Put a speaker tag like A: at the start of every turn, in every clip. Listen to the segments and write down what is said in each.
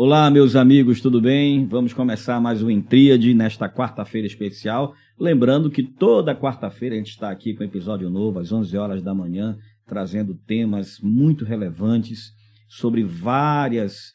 A: Olá, meus amigos, tudo bem? Vamos começar mais um Tríade nesta quarta-feira especial. Lembrando que toda quarta-feira a gente está aqui com um episódio novo, às 11 horas da manhã, trazendo temas muito relevantes sobre vários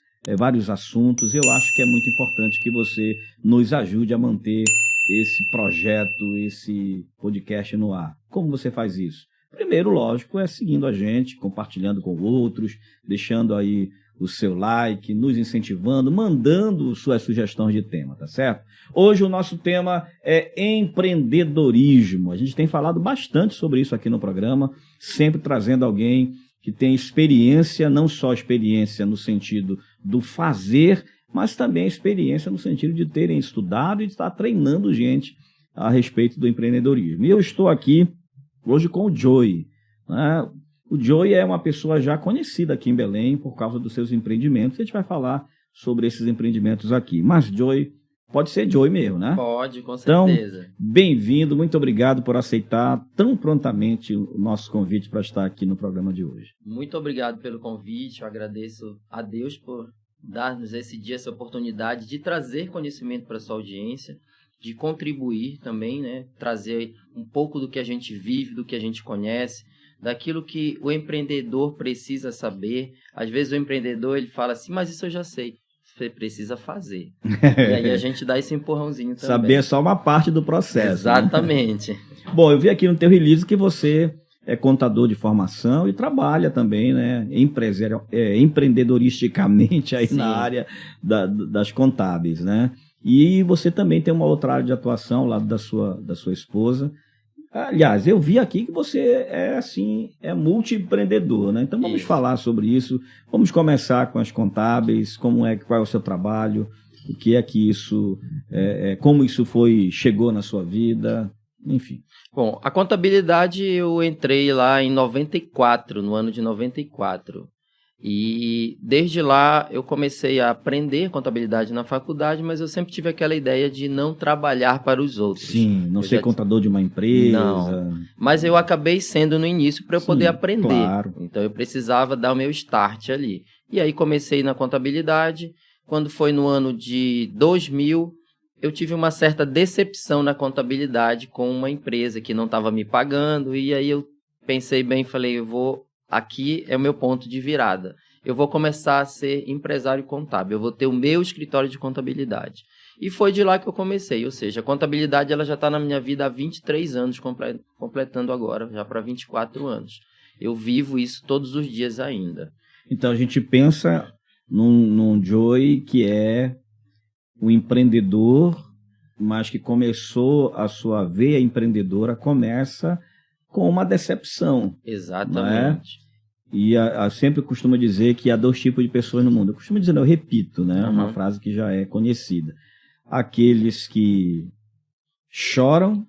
A: assuntos. Eu acho que é muito importante que você nos ajude a manter esse projeto, esse podcast no ar. Como você faz isso? Primeiro, lógico, é seguindo a gente, compartilhando com outros, deixando aí o seu like, nos incentivando, mandando suas sugestões de tema, tá certo? Hoje o nosso tema é empreendedorismo. A gente tem falado bastante sobre isso aqui no programa, sempre trazendo alguém que tem experiência, não só experiência no sentido do fazer, mas também experiência no sentido de terem estudado e estar treinando gente a respeito do empreendedorismo. E eu estou aqui hoje com o Joey, né? O Joey é uma pessoa já conhecida aqui em Belém por causa dos seus empreendimentos. A gente vai falar sobre esses empreendimentos aqui. Mas Joey, pode ser Joey mesmo, né?
B: Pode, com certeza.
A: Então, bem-vindo, muito obrigado por aceitar tão prontamente o nosso convite para estar aqui no programa de hoje.
B: Muito obrigado pelo convite, eu agradeço a Deus por dar-nos esse dia, essa oportunidade de trazer conhecimento para a sua audiência, de contribuir também, né? Trazer um pouco do que a gente vive, do que a gente conhece, daquilo que o empreendedor precisa saber. Às vezes o empreendedor ele fala assim, mas isso eu já sei. Você precisa fazer. E aí a gente dá esse empurrãozinho também.
A: Saber é só uma parte do processo.
B: Exatamente.
A: Né? Bom, eu vi aqui no teu release que você é contador de formação e trabalha também, né, empreendedoristicamente aí na área das contábeis, né? E você também tem uma outra área de atuação ao lado da sua esposa. Aliás, eu vi aqui que você é multi-empreendedor, né? Então vamos falar sobre isso. Vamos começar com as contábeis, qual é o seu trabalho, o que é que isso, como isso chegou na sua vida, enfim.
B: Bom, a contabilidade eu entrei lá em 94, no ano de 94. E desde lá eu comecei a aprender contabilidade na faculdade, mas eu sempre tive aquela ideia de não trabalhar para os outros.
A: Sim, não ser contador de uma empresa.
B: Não, mas eu acabei sendo no início para eu poder aprender.
A: Claro.
B: Então eu precisava dar o meu start ali. E aí comecei na contabilidade. Quando foi no ano de 2000, eu tive uma certa decepção na contabilidade com uma empresa que não estava me pagando. E aí eu pensei bem, falei, aqui é o meu ponto de virada. Eu vou começar a ser empresário contábil. Eu vou ter o meu escritório de contabilidade. E foi de lá que eu comecei. Ou seja, a contabilidade ela já está na minha vida há 23 anos, completando agora, já para 24 anos. Eu vivo isso todos os dias ainda.
A: Então a gente pensa num Joey que é um empreendedor, mas que começou a sua veia empreendedora, começa com uma decepção.
B: Exatamente.
A: Né? E sempre costumo dizer que há dois tipos de pessoas no mundo. Eu costumo dizer, eu repito, né? Uma frase que já é conhecida. Aqueles que choram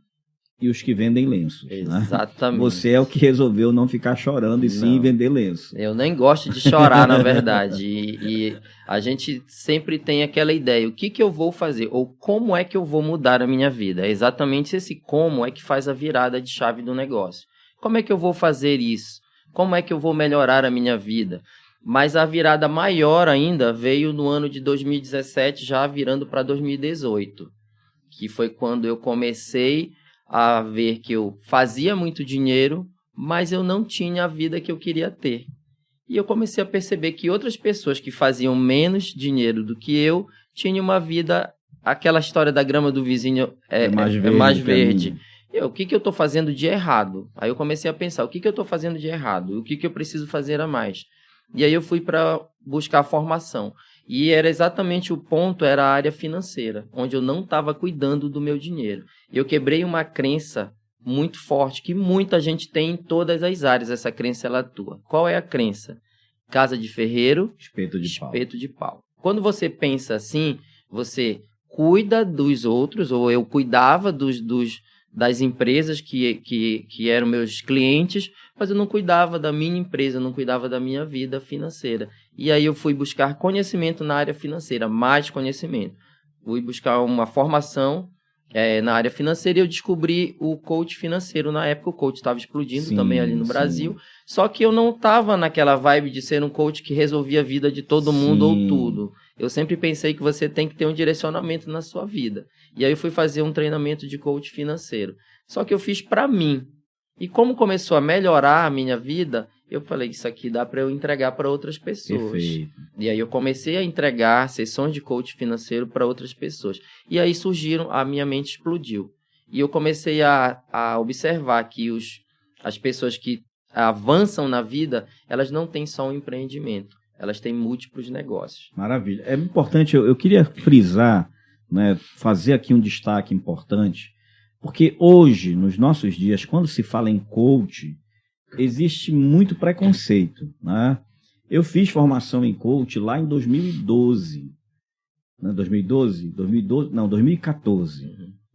A: e os que vendem lenços.
B: Exatamente.
A: Né? Você é o que resolveu não ficar chorando e sim vender lenço.
B: Eu nem gosto de chorar, na verdade. E a gente sempre tem aquela ideia, o que eu vou fazer? Ou como é que eu vou mudar a minha vida? É exatamente esse como é que faz a virada de chave do negócio. Como é que eu vou fazer isso? Como é que eu vou melhorar a minha vida? Mas a virada maior ainda veio no ano de 2017, já virando para 2018. Que foi quando eu comecei a ver que eu fazia muito dinheiro, mas eu não tinha a vida que eu queria ter. E eu comecei a perceber que outras pessoas que faziam menos dinheiro do que eu, tinham uma vida, aquela história da grama do vizinho é mais verde. O que eu estou fazendo de errado? Aí eu comecei a pensar, o que eu estou fazendo de errado? O que eu preciso fazer a mais? E aí eu fui para buscar formação. E era exatamente o ponto, era a área financeira, onde eu não estava cuidando do meu dinheiro. Eu quebrei uma crença muito forte, que muita gente tem em todas as áreas, essa crença ela atua. Qual é a crença? Casa de ferreiro, espeto de pau. Quando você pensa assim, você cuida dos outros, ou eu cuidava das empresas que eram meus clientes, mas eu não cuidava da minha empresa, eu não cuidava da minha vida financeira. E aí eu fui buscar conhecimento na área financeira, mais conhecimento. Fui buscar uma formação na área financeira e eu descobri o coach financeiro. Na época o coach estava explodindo também ali no Brasil, só que eu não estava naquela vibe de ser um coach que resolvia a vida de todo mundo ou tudo. eu sempre pensei que você tem que ter um direcionamento na sua vida. E aí eu fui fazer um treinamento de coach financeiro. Só que eu fiz para mim. E como começou a melhorar a minha vida, eu falei, isso aqui dá para eu entregar para outras pessoas.
A: Perfeito.
B: E aí eu comecei a entregar sessões de coach financeiro para outras pessoas. E aí surgiram, a minha mente explodiu. E eu comecei a observar que as pessoas que avançam na vida, elas não têm só um empreendimento, elas têm múltiplos negócios.
A: Maravilha. É importante, eu queria frisar, né, fazer aqui um destaque importante, porque hoje, nos nossos dias, quando se fala em coach, existe muito preconceito, né? Eu fiz formação em coach lá em 2012. Né? 2012? Não, 2014.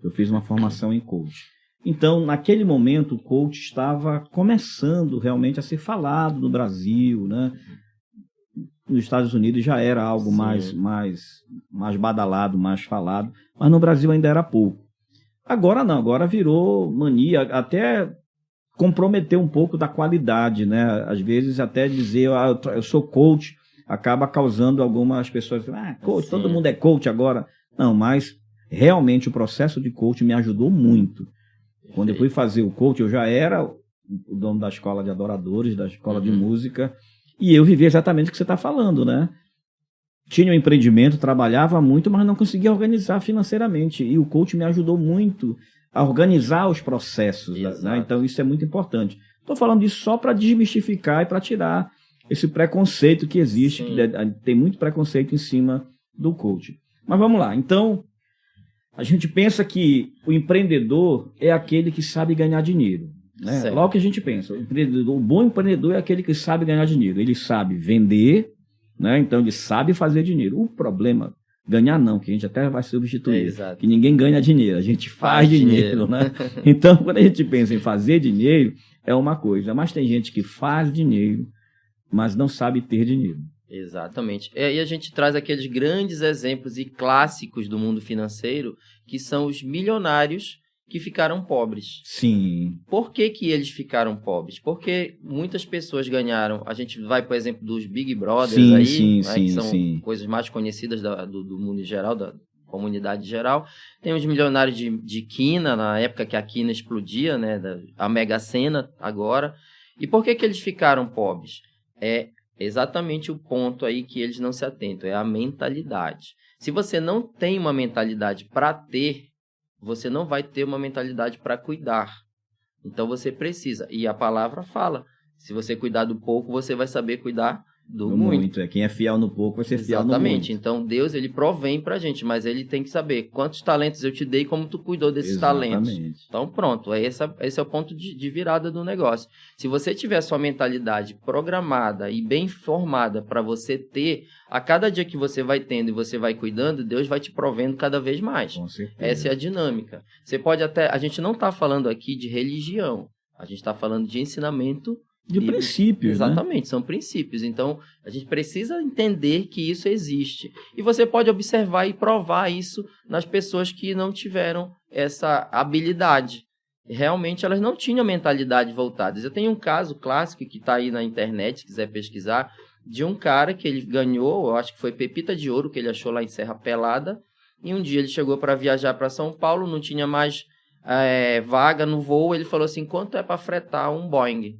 A: Eu fiz uma formação em coach. Então, naquele momento, o coach estava começando realmente a ser falado no Brasil, né? Nos Estados Unidos já era algo mais badalado, mais falado, mas no Brasil ainda era pouco. Agora não, agora virou mania, até comprometer um pouco da qualidade, né? Às vezes até dizer, eu sou coach, acaba causando algumas pessoas, coach, todo mundo é coach agora. Não, mas realmente o processo de coach me ajudou muito. Quando eu fui fazer o coach, eu já era o dono da escola de adoradores, da escola de música, e eu vivia exatamente o que você está falando, né? Tinha um empreendimento, trabalhava muito, mas não conseguia organizar financeiramente. E o coach me ajudou muito a organizar os processos, né? Então isso é muito importante. Estou falando disso só para desmistificar e para tirar esse preconceito que existe, que tem muito preconceito em cima do coach. Mas vamos lá, então... A gente pensa que o empreendedor é aquele que sabe ganhar dinheiro. Né? Logo que a gente pensa, o bom empreendedor é aquele que sabe ganhar dinheiro. Ele sabe vender, né? Então ele sabe fazer dinheiro. O problema, ganhar não, que a gente até vai substituir. Que ninguém ganha dinheiro, a gente faz dinheiro. Né? Então, quando a gente pensa em fazer dinheiro, é uma coisa. Mas tem gente que faz dinheiro, mas não sabe ter dinheiro.
B: Exatamente. E a gente traz aqueles grandes exemplos e clássicos do mundo financeiro, que são os milionários que ficaram pobres.
A: Sim.
B: Por que eles ficaram pobres? Porque muitas pessoas ganharam. A gente vai, por exemplo, dos Big Brothers que são coisas mais conhecidas do mundo em geral, da comunidade geral. Tem os milionários de quina, na época que a quina explodia, né? A Mega Sena agora. E por que eles ficaram pobres? É exatamente o ponto aí que eles não se atentam, é a mentalidade. Se você não tem uma mentalidade para ter, você não vai ter uma mentalidade para cuidar. Então você precisa, e a palavra fala, se você cuidar do pouco, você vai saber cuidar do muito.
A: Quem é fiel no pouco vai ser fiel no muito.
B: Exatamente. Então Deus, ele provém pra gente, mas ele tem que saber quantos talentos eu te dei e como tu cuidou desses talentos. Então pronto, esse é o ponto de virada do negócio. Se você tiver sua mentalidade programada e bem formada para você ter, a cada dia que você vai tendo e você vai cuidando, Deus vai te provendo cada vez mais.
A: Com certeza.
B: Essa é a dinâmica. Você pode até, a gente não está falando aqui de religião, a gente está falando de ensinamento
A: de princípios,
B: exatamente,
A: né?
B: São princípios. Então, a gente precisa entender que isso existe. E você pode observar e provar isso nas pessoas que não tiveram essa habilidade. Realmente, elas não tinham mentalidade voltada. Eu tenho um caso clássico que está aí na internet, se quiser pesquisar, de um cara que ele ganhou, eu acho que foi pepita de ouro que ele achou lá em Serra Pelada, e um dia ele chegou para viajar para São Paulo, não tinha mais vaga no voo, ele falou assim, quanto é para fretar um Boeing?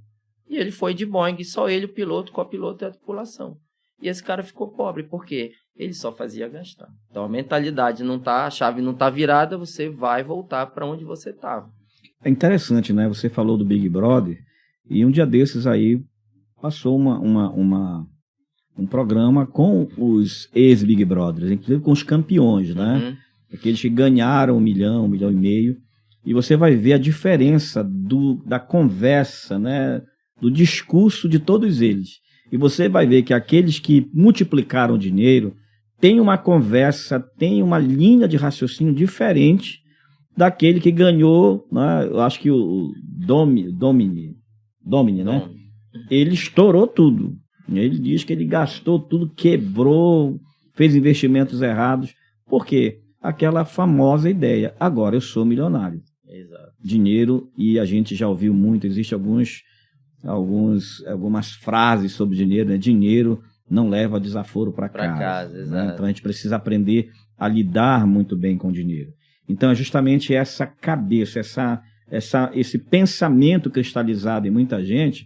B: E ele foi de Boeing, só ele, o piloto, copiloto e a tripulação. E esse cara ficou pobre, por quê? Ele só fazia gastar. Então a mentalidade não tá, a chave não tá virada, você vai voltar para onde você estava.
A: É interessante, né? Você falou do Big Brother, e um dia desses aí passou um programa com os ex-Big Brothers, inclusive com os campeões, né? Aqueles que ganharam 1 milhão, 1,5 milhão, e você vai ver a diferença da conversa, né? Do discurso de todos eles. E você vai ver que aqueles que multiplicaram o dinheiro têm uma conversa, têm uma linha de raciocínio diferente daquele que ganhou, né? Eu acho que o Domini, né? Ele estourou tudo. Ele diz que ele gastou tudo, quebrou, fez investimentos errados. Por quê? Aquela famosa ideia. Agora eu sou milionário.
B: Exato.
A: Dinheiro, e a gente já ouviu muito, existem algumas frases sobre dinheiro, né? Dinheiro não leva desaforo para casa. Né? Então a gente precisa aprender a lidar muito bem com o dinheiro. Então é justamente essa cabeça, esse pensamento cristalizado em muita gente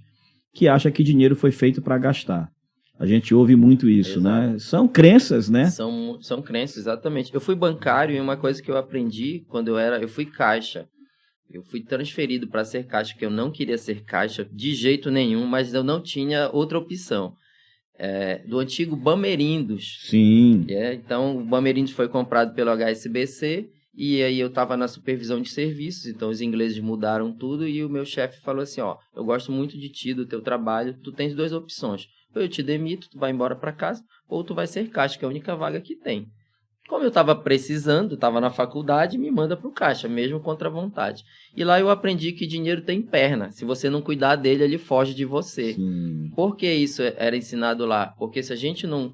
A: que acha que dinheiro foi feito para gastar. A gente ouve muito isso, né? São crenças, né?
B: São crenças, exatamente. Eu fui bancário e uma coisa que eu aprendi quando eu fui caixa. Eu fui transferido para ser caixa, porque eu não queria ser caixa de jeito nenhum, mas eu não tinha outra opção. Do antigo Bamerindos.
A: Sim.
B: Então, o Bamerindos foi comprado pelo HSBC e aí eu estava na supervisão de serviços, então os ingleses mudaram tudo e o meu chefe falou assim, eu gosto muito de ti, do teu trabalho, tu tens 2 opções. Ou eu te demito, tu vai embora para casa, ou tu vai ser caixa, que é a única vaga que tem. Como eu estava precisando, estava na faculdade, me manda para o caixa, mesmo contra a vontade. E lá eu aprendi que dinheiro tem perna. Se você não cuidar dele, ele foge de você.
A: Sim.
B: Por que isso era ensinado lá? Porque se a gente não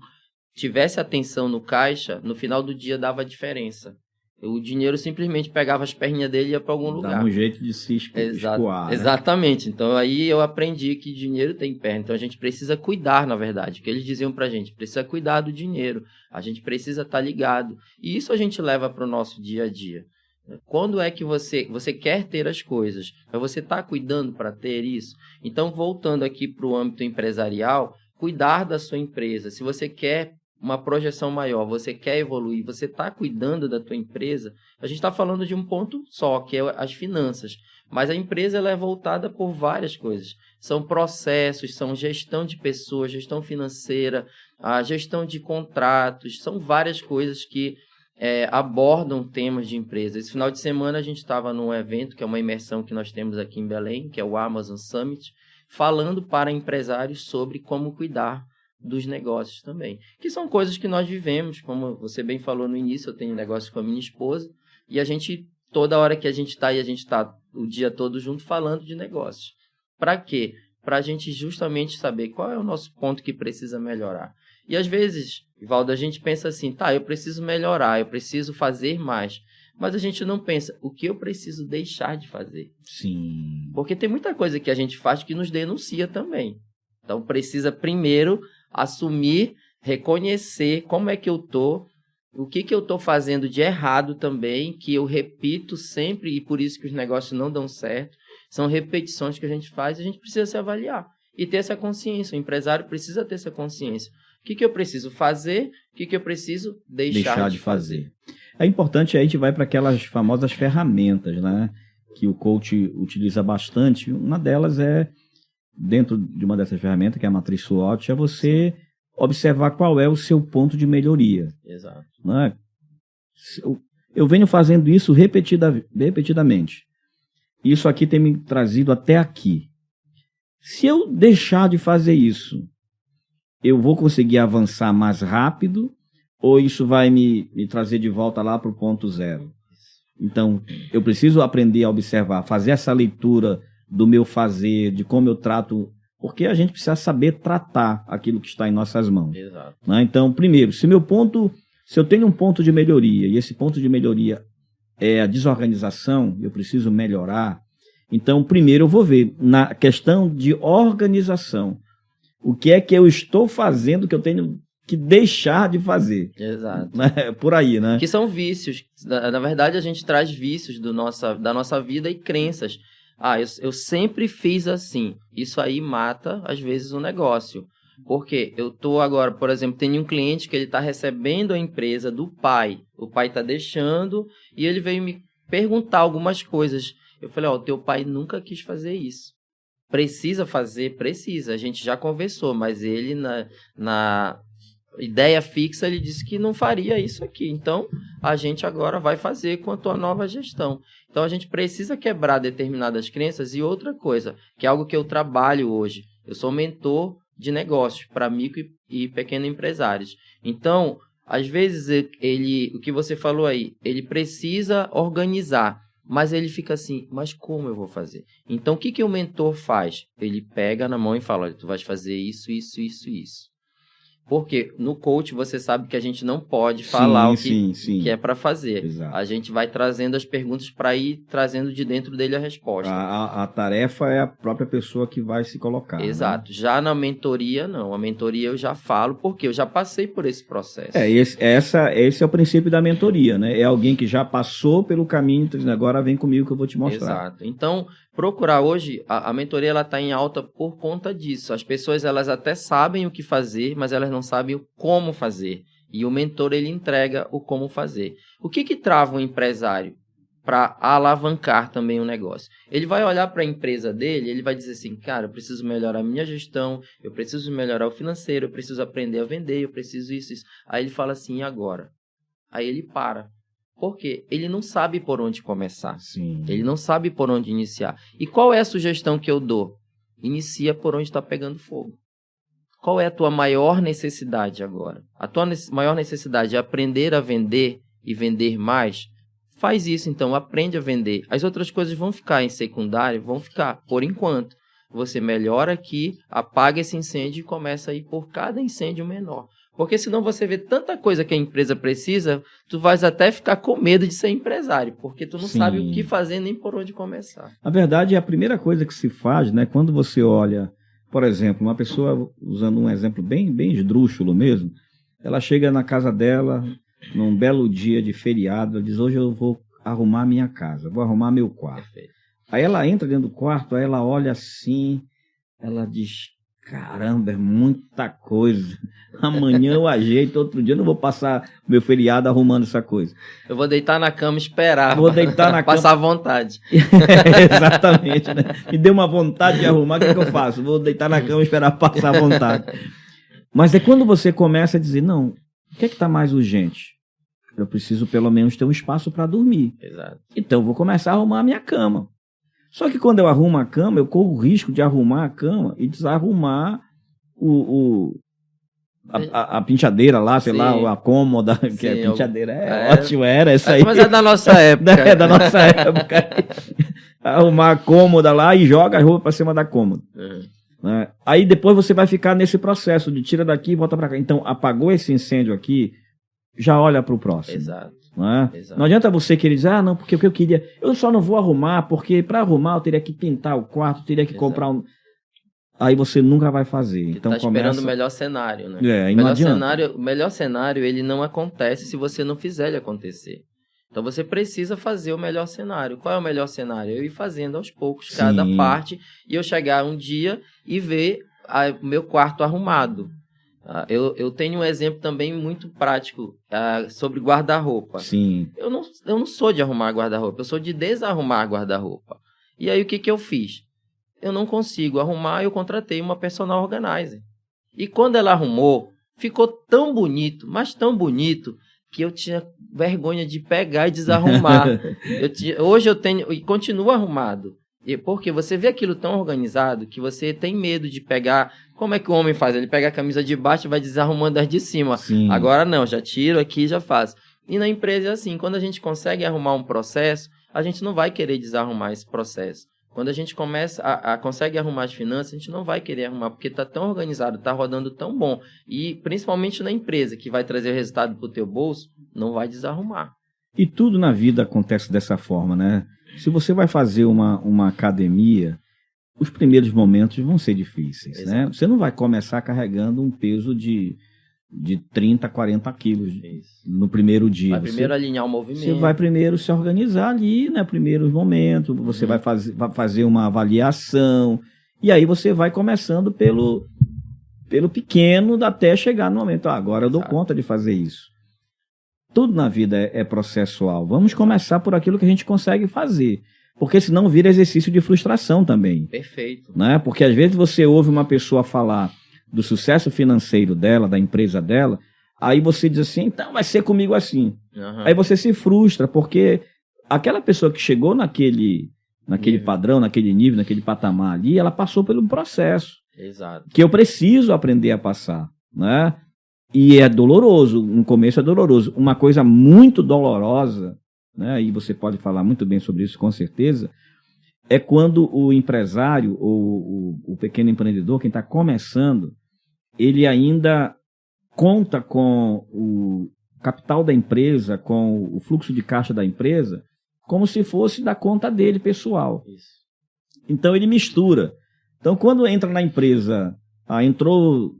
B: tivesse atenção no caixa, no final do dia dava diferença. O dinheiro simplesmente pegava as perninhas dele e ia para algum lugar.
A: Dá um jeito de se escoar, né?
B: Exatamente. Então, aí eu aprendi que dinheiro tem perna. Então, a gente precisa cuidar, na verdade. O que eles diziam para a gente? Precisa cuidar do dinheiro. A gente precisa estar ligado. E isso a gente leva para o nosso dia a dia. Quando é que você quer ter as coisas? Mas você está cuidando para ter isso? Então, voltando aqui para o âmbito empresarial, cuidar da sua empresa. Se você quer uma projeção maior, você quer evoluir, você está cuidando da tua empresa, a gente está falando de um ponto só, que é as finanças. Mas a empresa ela é voltada por várias coisas. São processos, são gestão de pessoas, gestão financeira, a gestão de contratos, são várias coisas que abordam temas de empresa. Esse final de semana a gente estava num evento, que é uma imersão que nós temos aqui em Belém, que é o Amazon Summit, falando para empresários sobre como cuidar dos negócios também, que são coisas que nós vivemos, como você bem falou no início, eu tenho negócio com a minha esposa, e a gente, toda hora que a gente está o dia todo junto falando de negócios. Para quê? Para a gente justamente saber qual é o nosso ponto que precisa melhorar. E às vezes, Valdo, a gente pensa assim, eu preciso melhorar, eu preciso fazer mais, mas a gente não pensa, o que eu preciso deixar de fazer?
A: Sim.
B: Porque tem muita coisa que a gente faz que nos denuncia também. Então, precisa primeiro assumir, reconhecer como é que eu tô, o que eu tô fazendo de errado também, que eu repito sempre, e por isso que os negócios não dão certo. São repetições que a gente faz e a gente precisa se avaliar e ter essa consciência. O empresário precisa ter essa consciência. O que eu preciso fazer, o que eu preciso deixar de fazer.
A: É importante, aí a gente vai para aquelas famosas ferramentas, né, que o coach utiliza bastante. Uma delas dentro de uma dessas ferramentas, que é a matriz SWOT, é você observar qual é o seu ponto de melhoria.
B: Exato.
A: Né? Eu venho fazendo isso repetidamente. Isso aqui tem me trazido até aqui. Se eu deixar de fazer isso, eu vou conseguir avançar mais rápido ou isso vai me trazer de volta lá para o ponto zero? Então, eu preciso aprender a observar, fazer essa leitura do meu fazer, de como eu trato, porque a gente precisa saber tratar aquilo que está em nossas mãos.
B: Exato.
A: Né? Então, primeiro, se eu tenho um ponto de melhoria, e esse ponto de melhoria é a desorganização, eu preciso melhorar, então, primeiro eu vou ver, na questão de organização, o que é que eu estou fazendo que eu tenho que deixar de fazer.
B: Exato.
A: Por aí, né?
B: Que são vícios. Na verdade, a gente traz vícios da nossa vida e crenças. Eu sempre fiz assim. Isso aí mata, às vezes, o negócio. Porque eu estou agora, por exemplo, tem um cliente que ele está recebendo a empresa do pai. O pai está deixando e ele veio me perguntar algumas coisas. Eu falei, teu pai nunca quis fazer isso. Precisa fazer? Precisa. A gente já conversou, mas ele, na ideia fixa, ele disse que não faria isso aqui. Então, a gente agora vai fazer com a tua nova gestão. Então, a gente precisa quebrar determinadas crenças. E outra coisa, que é algo que eu trabalho hoje. Eu sou mentor de negócios para micro e pequenos empresários. Então, às vezes, o que você falou aí, ele precisa organizar. Mas ele fica assim, mas como eu vou fazer? Então, o que o mentor faz? Ele pega na mão e fala, olha, tu vais fazer isso, isso, isso, isso. Porque no coach você sabe que a gente não pode falar o que,
A: sim.
B: que é para fazer.
A: Exato.
B: A gente vai trazendo as perguntas para ir trazendo de dentro dele a resposta.
A: A tarefa é a própria pessoa que vai se colocar.
B: Exato.
A: Né?
B: Já na mentoria, não. A mentoria eu já falo, porque eu já passei por esse processo.
A: Esse é o princípio da mentoria, né? É alguém que já passou pelo caminho, então agora vem comigo que eu vou te mostrar.
B: Exato. Então, procurar hoje, a mentoria ela está em alta por conta disso. As pessoas elas até sabem o que fazer, mas elas não sabem o como fazer. E o mentor ele entrega o como fazer. O que trava um empresário para alavancar também o negócio? Ele vai olhar para a empresa dele, ele vai dizer assim, cara, eu preciso melhorar a minha gestão, eu preciso melhorar o financeiro, eu preciso aprender a vender, eu preciso isso. Aí ele fala assim, e agora? Aí ele para. Por quê? Ele não sabe por onde começar.
A: Sim.
B: Ele não sabe por onde iniciar. E qual é a sugestão que eu dou? Inicia por onde está pegando fogo. Qual é a tua maior necessidade agora? A tua maior necessidade é aprender a vender e vender mais? Faz isso, então. Aprende a vender. As outras coisas vão ficar em secundário? Vão ficar, por enquanto. Você melhora aqui, apaga esse incêndio e começa a ir por cada incêndio menor. Porque senão você vê tanta coisa que a empresa precisa, tu vais até ficar com medo de ser empresário, porque tu não sabe o que fazer nem por onde começar.
A: Na verdade, a primeira coisa que se faz, né, quando você olha, por exemplo, uma pessoa, usando um exemplo bem esdrúxulo mesmo, ela chega na casa dela, num belo dia de feriado, ela diz, hoje eu vou arrumar minha casa, vou arrumar meu quarto.
B: Perfeito.
A: Aí ela entra dentro do quarto, aí ela olha assim, ela diz, caramba, é muita coisa. Amanhã eu ajeito, outro dia eu não vou passar meu feriado arrumando essa coisa.
B: Eu vou deitar na cama e esperar.
A: Vou deitar na
B: passar
A: cama.
B: vontade.
A: Exatamente, né? Me deu uma vontade de arrumar, o que eu faço? Vou deitar na cama e esperar passar vontade. Mas é quando você começa a dizer, não, o que é que está mais urgente? Eu preciso pelo menos ter um espaço para dormir.
B: Exato.
A: Então eu vou começar a arrumar a minha cama. Só que quando eu arrumo a cama, eu corro o risco de arrumar a cama e desarrumar a penteadeira lá, sei lá, a cômoda, que a penteadeira ótimo, era essa aí.
B: Mas é da nossa época.
A: É da nossa época. Arrumar a cômoda lá e joga a roupa para cima da cômoda. Né? Aí depois você vai ficar nesse processo de tira daqui e volta para cá. Então, apagou esse incêndio aqui, já olha para o próximo.
B: Exato.
A: Não é? Não adianta você querer dizer, não, porque o que eu queria, eu só não vou arrumar, porque para arrumar eu teria que pintar o quarto, teria que comprar um. Aí você nunca vai fazer. Então,
B: tá esperando o melhor cenário, né? O melhor cenário, ele não acontece se você não fizer ele acontecer. Então você precisa fazer o melhor cenário. Qual é o melhor cenário? Eu ir fazendo aos poucos cada parte e eu chegar um dia e ver o meu quarto arrumado. Eu tenho um exemplo também muito prático sobre guarda-roupa.
A: Sim.
B: Eu não sou de arrumar guarda-roupa, eu sou de desarrumar guarda-roupa. E aí o que eu fiz? Eu não consigo arrumar, eu contratei uma personal organizer. E quando ela arrumou, ficou tão bonito, mas tão bonito, que eu tinha vergonha de pegar e desarrumar. Hoje eu tenho, e continua arrumado. Porque você vê aquilo tão organizado que você tem medo de pegar. Como é que o homem faz? Ele pega a camisa de baixo e vai desarrumando as de cima.
A: Sim.
B: Agora não, já tiro aqui e já faço. E na empresa é assim, quando a gente consegue arrumar um processo, a gente não vai querer desarrumar esse processo. Quando a gente consegue arrumar as finanças, a gente não vai querer arrumar, porque está tão organizado, está rodando tão bom. E principalmente na empresa, que vai trazer o resultado para o teu bolso, não vai desarrumar.
A: E tudo na vida acontece dessa forma, né? Se você vai fazer uma academia, os primeiros momentos vão ser difíceis,
B: Exato.
A: né? Você não vai começar carregando um peso de 30, 40 quilos no primeiro dia.
B: Vai primeiro alinhar o movimento.
A: Você vai primeiro se organizar ali, né? Primeiros momentos, você vai fazer uma avaliação, e aí você vai começando pelo pequeno até chegar no momento, agora eu dou conta de fazer isso. Tudo na vida é processual. Vamos começar por aquilo que a gente consegue fazer, porque senão vira exercício de frustração também.
B: Perfeito.
A: Né? Porque às vezes você ouve uma pessoa falar do sucesso financeiro dela, da empresa dela, aí você diz assim, então vai ser comigo assim. Aí você se frustra, porque aquela pessoa que chegou naquele padrão, naquele nível, naquele patamar ali, ela passou por um processo.
B: Exato.
A: Que eu preciso aprender a passar, né? E é doloroso, no começo é doloroso. Uma coisa muito dolorosa, né? E você pode falar muito bem sobre isso, com certeza, é quando o empresário ou o pequeno empreendedor, quem está começando, ele ainda conta com o capital da empresa, com o fluxo de caixa da empresa, como se fosse da conta dele pessoal.
B: Isso.
A: Então ele mistura. Então quando entra na empresa, entrou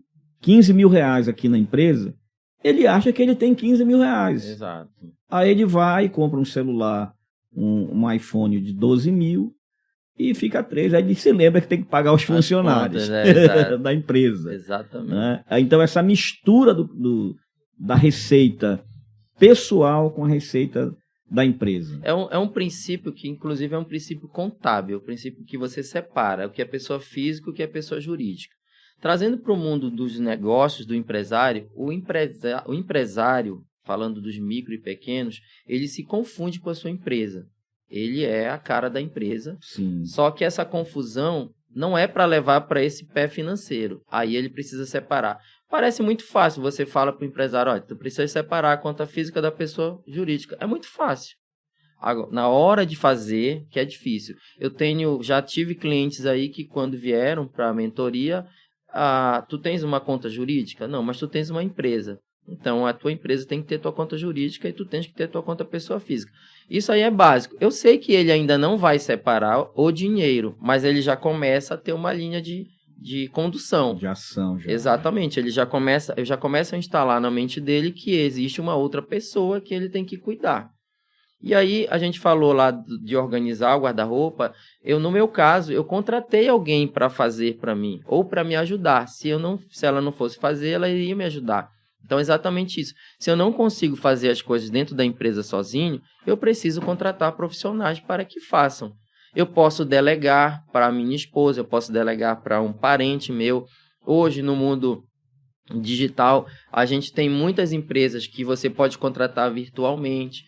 A: 15 mil reais aqui na empresa, ele acha que ele tem 15 mil reais.
B: Exato.
A: Aí ele vai e compra um celular, um iPhone de 12 mil e fica 3. Aí ele se lembra que tem que pagar os funcionários da empresa.
B: Exatamente.
A: Né? Então essa mistura da receita pessoal com a receita da empresa.
B: É um princípio que, inclusive, é um princípio contábil, o princípio que você separa o que é pessoa física e o que é pessoa jurídica. Trazendo para o mundo dos negócios, do empresário, o empresário, falando dos micro e pequenos, ele se confunde com a sua empresa. Ele é a cara da empresa.
A: Sim.
B: Só que essa confusão não é para levar para esse pé financeiro. Aí ele precisa separar. Parece muito fácil. Você fala para o empresário, olha, tu precisa separar a conta física da pessoa jurídica. É muito fácil. Agora, na hora de fazer, que é difícil. Já tive clientes aí que quando vieram para a mentoria, tu tens uma conta jurídica? Não, mas tu tens uma empresa. Então, a tua empresa tem que ter tua conta jurídica e tu tens que ter tua conta pessoa física. Isso aí é básico. Eu sei que ele ainda não vai separar o dinheiro, mas ele já começa a ter uma linha de condução.
A: De ação. Já.
B: Exatamente. Eu já começo a instalar na mente dele que existe uma outra pessoa que ele tem que cuidar. E aí, a gente falou lá de organizar o guarda-roupa. No meu caso, eu contratei alguém para fazer para mim, ou para me ajudar. Se ela não fosse fazer, ela iria me ajudar. Então, exatamente isso. Se eu não consigo fazer as coisas dentro da empresa sozinho, eu preciso contratar profissionais para que façam. Eu posso delegar para a minha esposa, eu posso delegar para um parente meu. Hoje, no mundo digital, a gente tem muitas empresas que você pode contratar virtualmente.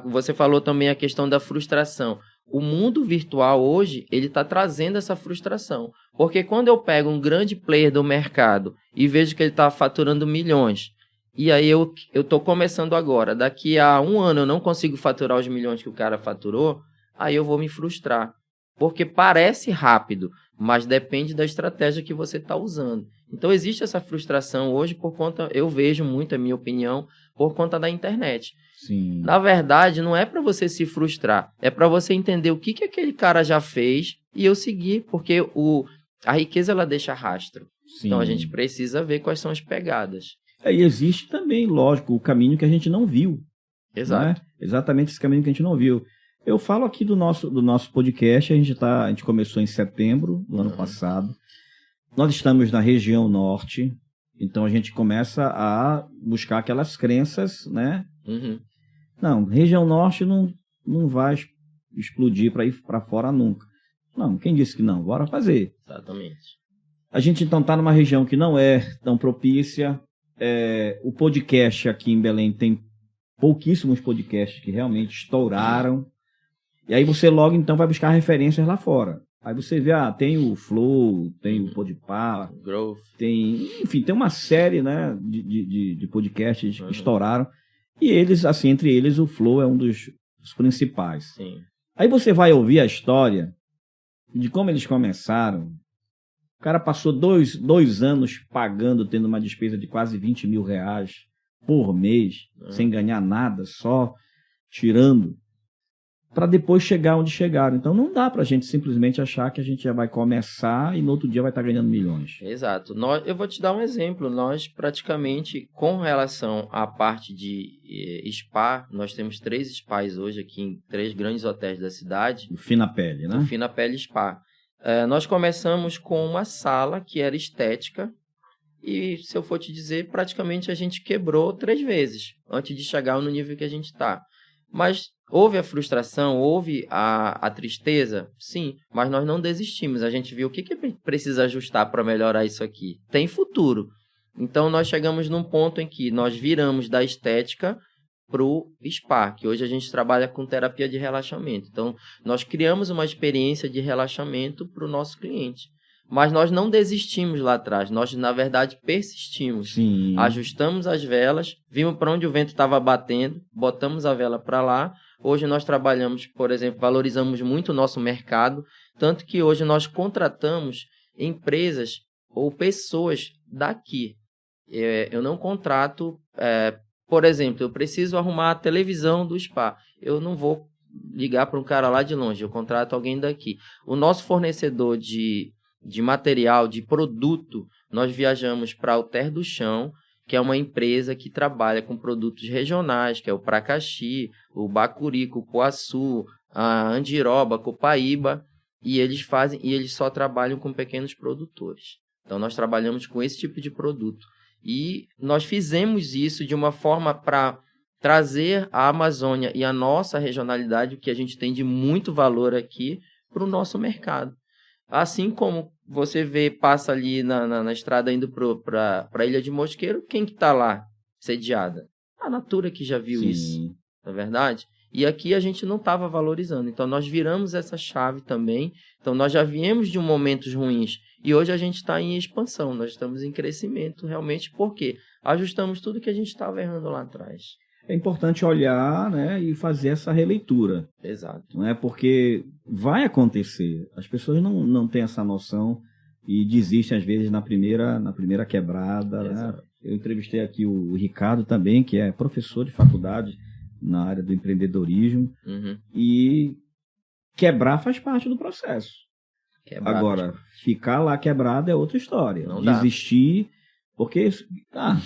B: Você falou também a questão da frustração. O mundo virtual hoje, ele está trazendo essa frustração. Porque quando eu pego um grande player do mercado e vejo que ele está faturando milhões, e aí eu estou começando agora, daqui a 1 ano eu não consigo faturar os milhões que o cara faturou, aí eu vou me frustrar. Porque parece rápido, mas depende da estratégia que você está usando. Então existe essa frustração hoje por conta, eu vejo muito, é minha opinião, por conta da internet.
A: Sim.
B: Na verdade, não é para você se frustrar, é para você entender o que aquele cara já fez e eu seguir, porque a riqueza ela deixa rastro.
A: Sim.
B: Então a gente precisa ver quais são as pegadas.
A: E existe também, lógico, o caminho que a gente não viu.
B: Exato.
A: Né? Exatamente esse caminho que a gente não viu. Eu falo aqui do nosso podcast, a gente começou em setembro do ano passado. Nós estamos na região norte, então a gente começa a buscar aquelas crenças, né?
B: Uhum.
A: Não, região norte não vai explodir para ir para fora nunca. Não, quem disse que não? Bora fazer.
B: Exatamente.
A: A gente então está numa região que não é tão propícia. O podcast aqui em Belém tem pouquíssimos podcasts que realmente estouraram. E aí você logo então vai buscar referências lá fora. Aí você vê, tem o Flow, tem o Podpah,
B: Growth.
A: tem uma série, né, de podcasts que estouraram. E eles, assim, entre eles, o Flow é um dos principais.
B: Sim.
A: Aí você vai ouvir a história de como eles começaram. O cara passou dois anos pagando, tendo uma despesa de quase 20 mil reais por mês, sem ganhar nada, só tirando, para depois chegar onde chegaram. Então não dá para a gente simplesmente achar que a gente já vai começar e no outro dia vai estar ganhando milhões.
B: Exato. Eu vou te dar um exemplo. Nós praticamente, com relação à parte de spa, nós temos 3 spas hoje aqui em 3 grandes hotéis da cidade.
A: O Fina Pele, né?
B: O Fina Pele Spa. Nós começamos com uma sala que era estética e, se eu for te dizer, praticamente a gente quebrou 3 vezes antes de chegar no nível que a gente está. Mas houve a frustração, houve a tristeza, sim, mas nós não desistimos. A gente viu o que precisa ajustar para melhorar isso aqui. Tem futuro. Então, nós chegamos num ponto em que nós viramos da estética para o spa, que hoje a gente trabalha com terapia de relaxamento. Então, nós criamos uma experiência de relaxamento para o nosso cliente. Mas nós não desistimos lá atrás, nós, na verdade, persistimos.
A: Sim.
B: Ajustamos as velas, vimos para onde o vento estava batendo, botamos a vela para lá. Hoje nós trabalhamos, por exemplo, valorizamos muito o nosso mercado, tanto que hoje nós contratamos empresas ou pessoas daqui. eu não contrato, por exemplo, eu preciso arrumar a televisão do spa. Eu não vou ligar para um cara lá de longe, eu contrato alguém daqui. O nosso fornecedor de material, de produto, nós viajamos para Alter do Chão, que é uma empresa que trabalha com produtos regionais, que é o Pracaxi, o Bacuri, Cupuaçu, a Andiroba, Copaíba, e eles só trabalham com pequenos produtores. Então, nós trabalhamos com esse tipo de produto. E nós fizemos isso de uma forma para trazer a Amazônia e a nossa regionalidade, que a gente tem de muito valor aqui, para o nosso mercado. Assim como você passa ali na estrada indo para a Ilha de Mosqueiro, quem que está lá sediada? A Natura, que já viu isso, não é verdade? E aqui a gente não estava valorizando. Então, nós viramos essa chave também. Então, nós já viemos de momentos ruins e hoje a gente está em expansão. Nós estamos em crescimento realmente porque ajustamos tudo que a gente estava errando lá atrás.
A: É importante olhar, né, e fazer essa releitura.
B: Exato.
A: Não é porque vai acontecer. As pessoas não têm essa noção e desistem, às vezes, na primeira quebrada. Né? Eu entrevistei aqui o Ricardo também, que é professor de faculdade na área do empreendedorismo. E quebrar faz parte do processo. Agora, ficar lá quebrado é outra história.
B: Não
A: desistir... Porque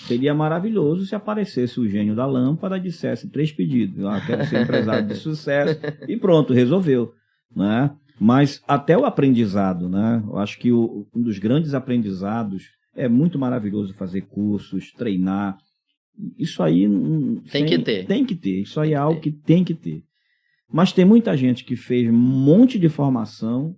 A: seria maravilhoso se aparecesse o gênio da lâmpada e dissesse 3 pedidos. Quero ser empresário de sucesso e pronto, resolveu. Né? Mas até o aprendizado, né? Eu acho que um dos grandes aprendizados é muito maravilhoso fazer cursos, treinar. Isso aí...
B: Tem que ter.
A: Tem que ter. Isso aí é algo que tem que ter. Mas tem muita gente que fez um monte de formação,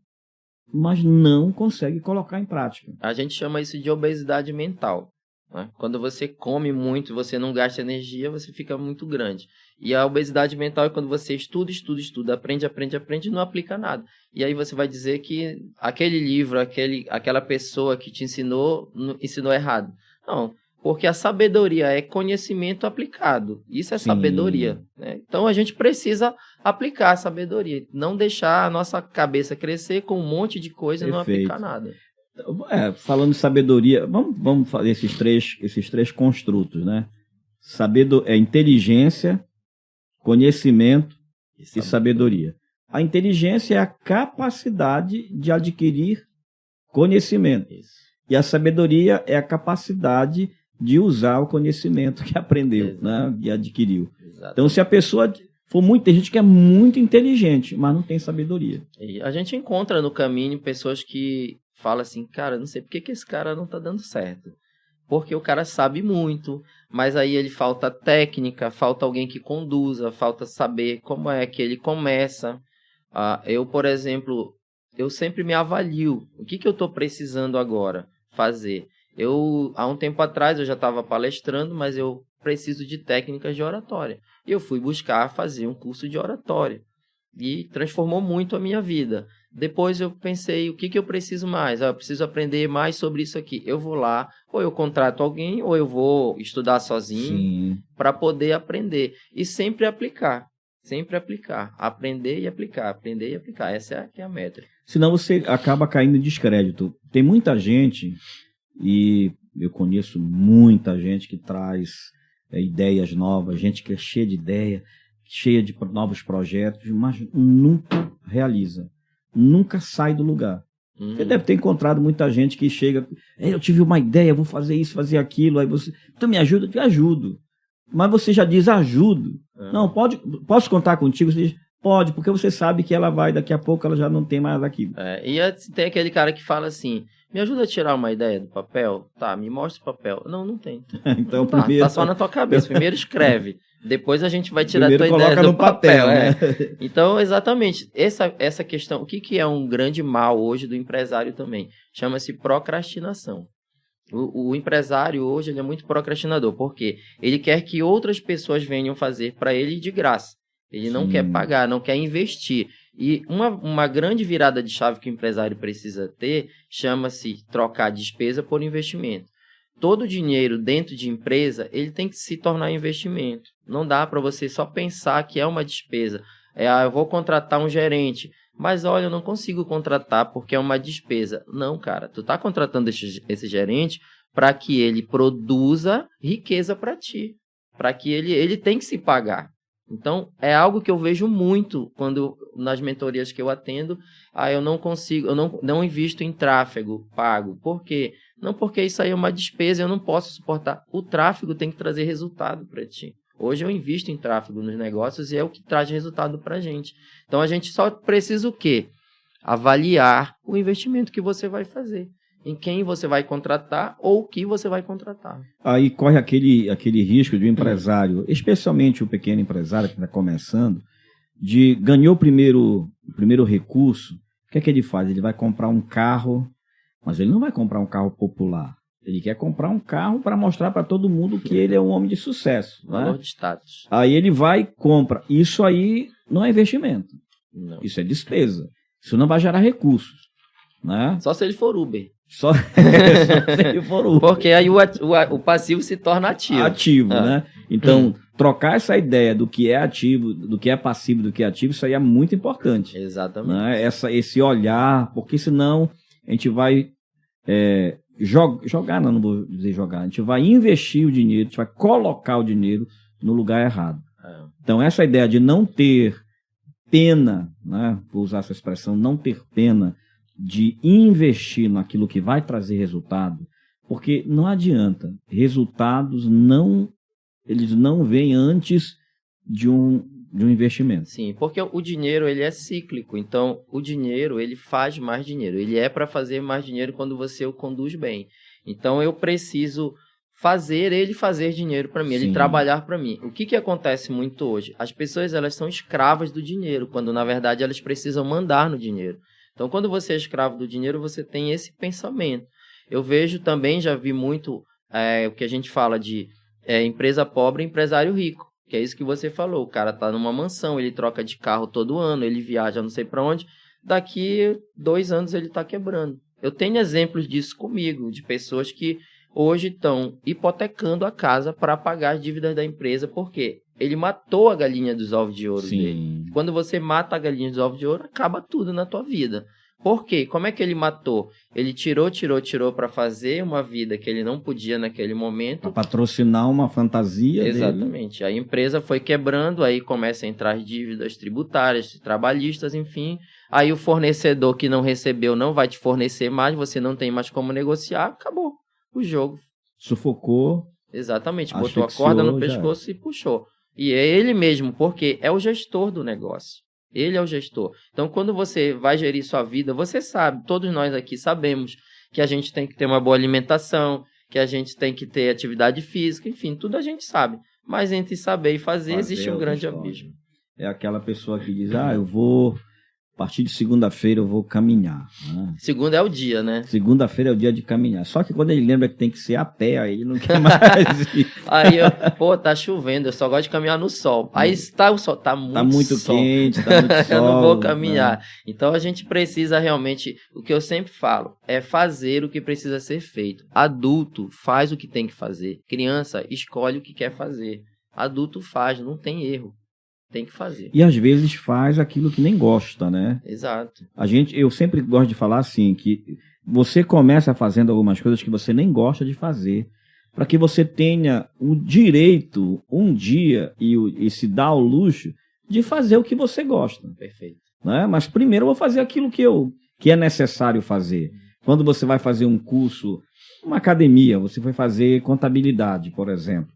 A: mas não consegue colocar em prática.
B: A gente chama isso de obesidade mental. Né? Quando você come muito, você não gasta energia, você fica muito grande. E a obesidade mental é quando você estuda, aprende e não aplica nada. E aí você vai dizer que aquele livro, aquela pessoa que te ensinou errado. Não, porque a sabedoria é conhecimento aplicado. Isso é sabedoria. Né? Então a gente precisa aplicar a sabedoria. Não deixar a nossa cabeça crescer com um monte de coisa e não aplicar nada.
A: Falando de sabedoria, vamos fazer esses três construtos, né? Inteligência, conhecimento e sabedoria. A inteligência é a capacidade de adquirir conhecimento.
B: Isso.
A: E a sabedoria é a capacidade de usar o conhecimento que aprendeu, né? Que adquiriu.
B: Exato.
A: Então, se a pessoa tem gente que é muito inteligente, mas não tem sabedoria.
B: E a gente encontra no caminho pessoas que falam assim, cara, não sei por que esse cara não tá dando certo. Porque o cara sabe muito, mas aí ele falta técnica, falta alguém que conduza, falta saber como é que ele começa. Eu, por exemplo, eu sempre me avalio. O que eu estou precisando agora fazer? Há um tempo atrás, eu já estava palestrando, mas eu preciso de técnicas de oratória. E eu fui buscar fazer um curso de oratória. E transformou muito a minha vida. Depois eu pensei, o que eu preciso mais? Eu preciso aprender mais sobre isso aqui. Eu vou lá, ou eu contrato alguém, ou eu vou estudar sozinho para poder aprender. E sempre aplicar. Sempre aplicar. Aprender e aplicar. Aprender e aplicar. Essa é a métrica.
A: Senão você acaba caindo em descrédito. Tem muita gente... E eu conheço muita gente que traz ideias novas, gente que é cheia de ideia, cheia de novos projetos, mas nunca realiza, nunca sai do lugar. Você deve ter encontrado muita gente que chega, eu tive uma ideia, vou fazer isso, fazer aquilo, aí você, então me ajuda? Eu te ajudo. Mas você já diz, ajudo. Não, posso contar contigo? Você diz, pode, porque você sabe que ela vai, daqui a pouco ela já não tem mais aquilo.
B: E tem aquele cara que fala assim, me ajuda a tirar uma ideia do papel? Tá, me mostra o papel. Não tem.
A: Então,
B: não
A: primeiro...
B: Tá só na tua cabeça. Primeiro escreve. Depois a gente vai tirar a tua
A: coloca
B: ideia do
A: no papel. Né?
B: Então, exatamente. Essa questão, o que é um grande mal hoje do empresário também? Chama-se procrastinação. O empresário hoje ele é muito procrastinador. Por quê? Ele quer que outras pessoas venham fazer para ele de graça. Ele não quer pagar, não quer investir. E uma grande virada de chave que o empresário precisa ter chama-se trocar despesa por investimento. Todo dinheiro dentro de empresa, ele tem que se tornar investimento. Não dá para você só pensar que é uma despesa. Eu vou contratar um gerente. Mas olha, eu não consigo contratar porque é uma despesa. Não, cara, tu tá contratando esse gerente para que ele produza riqueza para ti, para que ele tem que se pagar. Então, é algo que eu vejo muito quando nas mentorias que eu atendo, eu não consigo, eu não invisto em tráfego pago. Por quê? Não, porque isso aí é uma despesa, eu não posso suportar. O tráfego tem que trazer resultado para ti. Hoje eu invisto em tráfego nos negócios e é o que traz resultado para a gente. Então, a gente só precisa o quê? Avaliar o investimento que você vai fazer, em quem você vai contratar ou o que você vai contratar.
A: Aí corre aquele risco de um empresário, especialmente o pequeno empresário que está começando, de ganhou o primeiro recurso, o que é que ele faz? Ele vai comprar um carro, mas ele não vai comprar um carro popular. Ele quer comprar um carro para mostrar para todo mundo que ele é um homem de sucesso.
B: Valor,
A: né?
B: De status.
A: Aí ele vai e compra. Isso aí não é investimento.
B: Não.
A: Isso é despesa. Isso não vai gerar recursos. Né?
B: Só se ele for Uber.
A: Só se ele for Uber.
B: Porque aí o passivo se torna ativo.
A: Ativo, né? Então, trocar essa ideia do que é ativo, do que é passivo, do que é ativo, isso aí é muito importante.
B: Exatamente.
A: Né? Esse olhar, porque senão a gente vai jogar, não vou dizer jogar, a gente vai investir o dinheiro, a gente vai colocar o dinheiro no lugar errado. Então, essa ideia de não ter pena, né? Vou usar essa expressão, não ter pena de investir naquilo que vai trazer resultado, porque não adianta, resultados eles não vêm antes de um investimento.
B: Sim, porque o dinheiro ele é cíclico, então o dinheiro ele faz mais dinheiro, ele é para fazer mais dinheiro quando você o conduz bem. Então eu preciso fazer ele fazer dinheiro para mim, ele trabalhar para mim. O que acontece muito hoje? As pessoas elas são escravas do dinheiro, quando na verdade elas precisam mandar no dinheiro. Então, quando você é escravo do dinheiro, você tem esse pensamento. Eu vejo também, já vi muito o que a gente fala de empresa pobre e empresário rico, que é isso que você falou. O cara está numa mansão, ele troca de carro todo ano, ele viaja não sei para onde, daqui 2 anos ele está quebrando. Eu tenho exemplos disso comigo, de pessoas que hoje estão hipotecando a casa para pagar as dívidas da empresa, por quê? Ele matou a galinha dos ovos de ouro dele. Quando você mata a galinha dos ovos de ouro, acaba tudo na tua vida. Por quê? Como é que ele matou? Ele tirou para fazer uma vida que ele não podia naquele momento.
A: Para patrocinar uma fantasia.
B: Exatamente.
A: Dele.
B: A empresa foi quebrando, aí começa a entrar dívidas tributárias, trabalhistas, enfim. Aí o fornecedor que não recebeu não vai te fornecer mais, você não tem mais como negociar, acabou o jogo.
A: Sufocou.
B: Exatamente. Botou a corda no pescoço e puxou. E é ele mesmo, porque é o gestor do negócio. Ele é o gestor. Então, quando você vai gerir sua vida, você sabe, todos nós aqui sabemos que a gente tem que ter uma boa alimentação, que a gente tem que ter atividade física, enfim, tudo a gente sabe. Mas entre saber e fazer existe um grande abismo.
A: É aquela pessoa que diz, eu vou... A partir de segunda-feira eu vou caminhar. Né?
B: Segunda é o dia, né?
A: Segunda-feira é o dia de caminhar. Só que quando ele lembra que tem que ser a pé, aí ele não quer mais ir.
B: Aí, tá chovendo, eu só gosto de caminhar no sol. Aí o sol, tá muito sol.
A: Quente, tá muito sol.
B: Eu não vou caminhar. Né? Então a gente precisa realmente, o que eu sempre falo, é fazer o que precisa ser feito. Adulto faz o que tem que fazer. Criança escolhe o que quer fazer. Adulto faz, não tem erro. Tem que fazer.
A: E às vezes faz aquilo que nem gosta, né?
B: Exato.
A: Eu sempre gosto de falar assim, que você começa fazendo algumas coisas que você nem gosta de fazer, para que você tenha o direito, um dia, e se dá ao luxo, de fazer o que você gosta.
B: Perfeito.
A: Né? Mas primeiro eu vou fazer aquilo que é necessário fazer. Quando você vai fazer um curso, uma academia, você vai fazer contabilidade, por exemplo.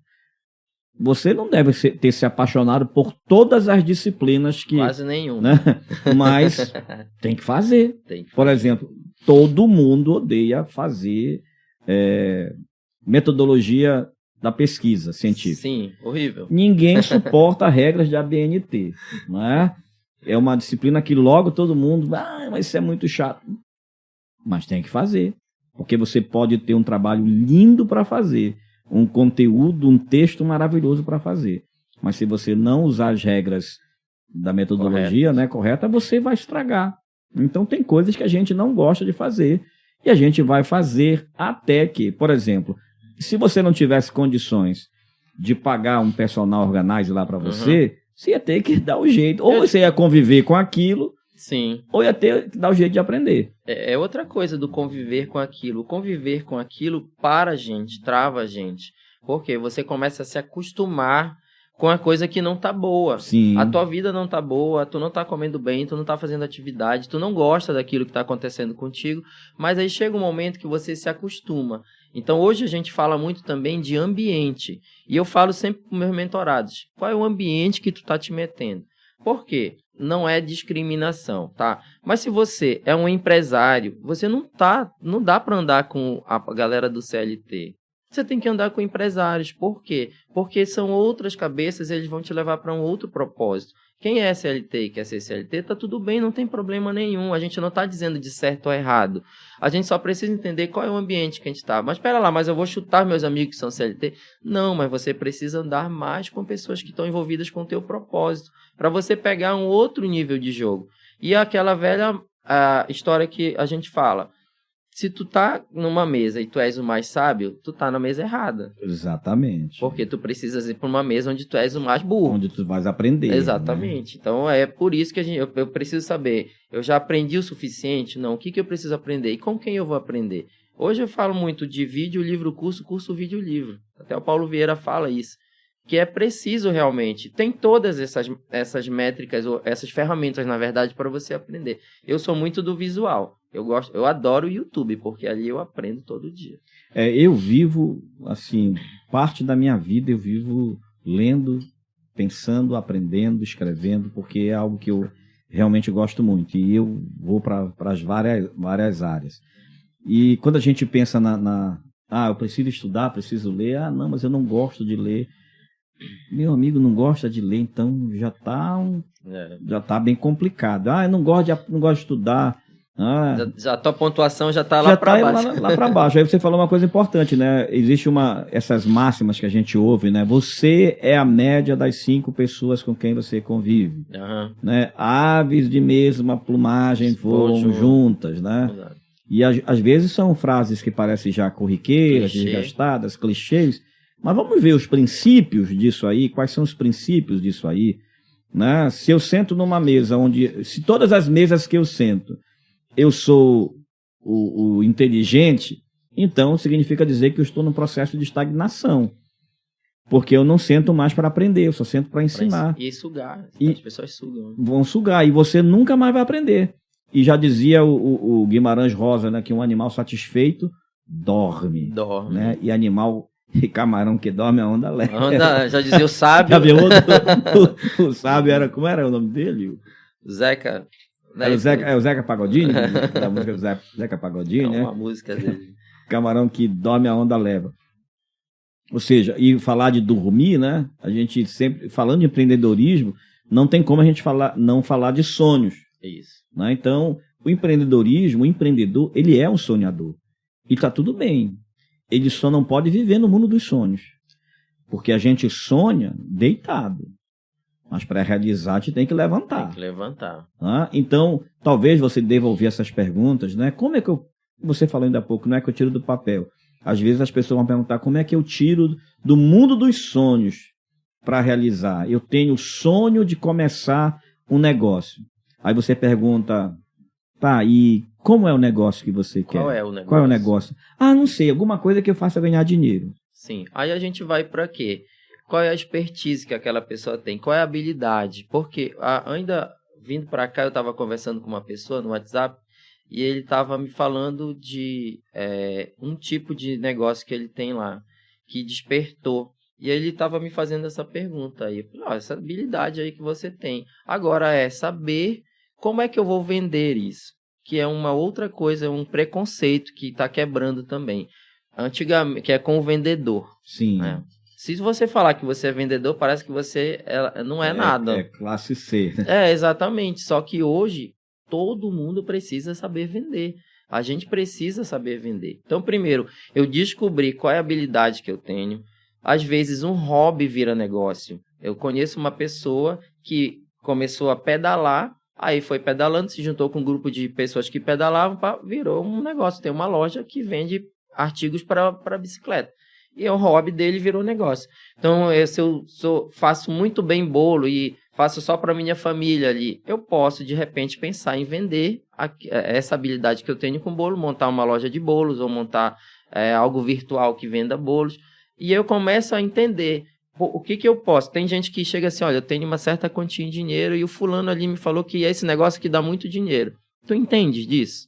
A: Você não deve ter se apaixonado por todas as disciplinas que...
B: Quase nenhum.
A: Né? Mas tem que fazer. Por exemplo, todo mundo odeia fazer metodologia da pesquisa científica.
B: Sim, horrível.
A: Ninguém suporta regras de ABNT. Né? É uma disciplina que logo todo mundo... mas isso é muito chato. Mas tem que fazer. Porque você pode ter um trabalho lindo para fazer. Um conteúdo, um texto maravilhoso para fazer. Mas se você não usar as regras da metodologia correta, você vai estragar. Então tem coisas que a gente não gosta de fazer e a gente vai fazer até que, por exemplo, se você não tivesse condições de pagar um personal organizer lá para você, você ia ter que dar o jeito. Ou você ia conviver com aquilo,
B: Sim.
A: ou ia ter que dar o jeito de aprender.
B: É outra coisa do conviver com aquilo. O conviver com aquilo para a gente, trava a gente. Porque você começa a se acostumar com a coisa que não tá boa.
A: Sim.
B: A tua vida não tá boa, tu não tá comendo bem, tu não tá fazendo atividade, tu não gosta daquilo que tá acontecendo contigo, mas aí chega um momento que você se acostuma. Então hoje a gente fala muito também de ambiente. E eu falo sempre para meus mentorados, qual é o ambiente que tu tá te metendo? Por quê? Não é discriminação, tá? Mas se você é um empresário, você não dá para andar com a galera do CLT. Você tem que andar com empresários. Por quê? Porque são outras cabeças, eles vão te levar para um outro propósito. Quem é CLT e quer ser CLT, tá tudo bem, não tem problema nenhum. A gente não está dizendo de certo ou errado. A gente só precisa entender qual é o ambiente que a gente está. Mas espera lá, mas eu vou chutar meus amigos que são CLT? Não, mas você precisa andar mais com pessoas que estão envolvidas com o teu propósito, para você pegar um outro nível de jogo. E aquela velha história que a gente fala, se tu tá numa mesa e tu és o mais sábio, tu tá na mesa errada.
A: Exatamente.
B: Porque tu precisas ir para uma mesa onde tu és o mais burro.
A: Onde tu vais aprender.
B: Exatamente. Né? Então é por isso que eu preciso saber, eu já aprendi o suficiente? Não. O que eu preciso aprender? E com quem eu vou aprender? Hoje eu falo muito de vídeo, livro, curso, vídeo, livro. Até o Paulo Vieira fala isso. Que é preciso realmente. Tem todas essas métricas, ou essas ferramentas, na verdade, para você aprender. Eu sou muito do visual. Eu adoro o YouTube, porque ali eu aprendo todo dia.
A: Eu vivo, assim, parte da minha vida eu vivo lendo, pensando, aprendendo, escrevendo, porque é algo que eu realmente gosto muito. E eu vou para as várias áreas. E quando a gente pensa eu preciso estudar, preciso ler. Não, mas eu não gosto de ler. Meu amigo não gosta de ler, então já está bem complicado. Eu não gosto de estudar.
B: Já a tua pontuação já está lá para baixo.
A: Lá para baixo. Aí você falou uma coisa importante, né? Existe essas máximas que a gente ouve, né? Você é a média das 5 pessoas com quem você convive.
B: Uhum.
A: Né? Aves de mesma plumagem voam juntas, né?
B: Exato.
A: E às vezes são frases que parecem já corriqueiras, desgastadas, clichês. Mas vamos ver os princípios disso aí, quais são os princípios disso aí, né? Se eu sento numa mesa se todas as mesas que eu sento, eu sou o inteligente, então significa dizer que eu estou num processo de estagnação, porque eu não sento mais para aprender, eu só sento para ensinar.
B: E sugar, as pessoas sugam.
A: Vão sugar, e você nunca mais vai aprender. E já dizia o Guimarães Rosa, né, que um animal satisfeito dorme. Né? E camarão que dorme, a onda leva.
B: Já dizia o sábio.
A: O sábio era... Como era o nome dele?
B: Zeca.
A: É o Zeca Pagodinho? Da música do Zeca Pagodinho, né?
B: Uma música dele.
A: Camarão que dorme, a onda leva. Ou seja, e falar de dormir, né? A gente sempre... Falando de empreendedorismo, não tem como a gente não falar de sonhos.
B: Isso.
A: Né? Então, o empreendedor, ele é um sonhador. E tá tudo bem. Ele só não pode viver no mundo dos sonhos. Porque a gente sonha deitado. Mas para realizar, a gente tem que levantar.
B: Tem que levantar.
A: Então, talvez você deva ouvir essas perguntas, né? Como é que você falou ainda há pouco, não é que eu tiro do papel. Às vezes as pessoas vão perguntar como é que eu tiro do mundo dos sonhos para realizar. Eu tenho o sonho de começar um negócio. Aí você pergunta, e como é o negócio que você quer?
B: Qual é o negócio?
A: Qual é o negócio? Não sei, alguma coisa que eu faça ganhar dinheiro.
B: Sim, aí a gente vai para quê? Qual é a expertise que aquela pessoa tem? Qual é a habilidade? Porque ainda vindo para cá, eu estava conversando com uma pessoa no WhatsApp e ele estava me falando de um tipo de negócio que ele tem lá, que despertou. E aí ele estava me fazendo essa pergunta aí. Eu falei, essa habilidade aí que você tem. Agora é saber como é que eu vou vender isso. Que é uma outra coisa, um preconceito que está quebrando também. Antigamente, que é com o vendedor.
A: Sim.
B: Né? Se você falar que você é vendedor, parece que você não é nada.
A: É classe C. Né?
B: Exatamente. Só que hoje, todo mundo precisa saber vender. A gente precisa saber vender. Então, primeiro, eu descobri qual é a habilidade que eu tenho. Às vezes, um hobby vira negócio. Eu conheço uma pessoa que começou a pedalar, aí foi pedalando, se juntou com um grupo de pessoas que pedalavam, virou um negócio. Tem uma loja que vende artigos para bicicleta. E o hobby dele virou negócio. Então, se eu faço muito bem bolo e faço só para minha família ali. Eu posso, de repente, pensar em vender essa habilidade que eu tenho com bolo, montar uma loja de bolos ou montar algo virtual que venda bolos. E eu começo a entender o que eu posso. Tem gente que chega assim, olha, eu tenho uma certa quantia de dinheiro e o fulano ali me falou que é esse negócio que dá muito dinheiro. Tu entende disso?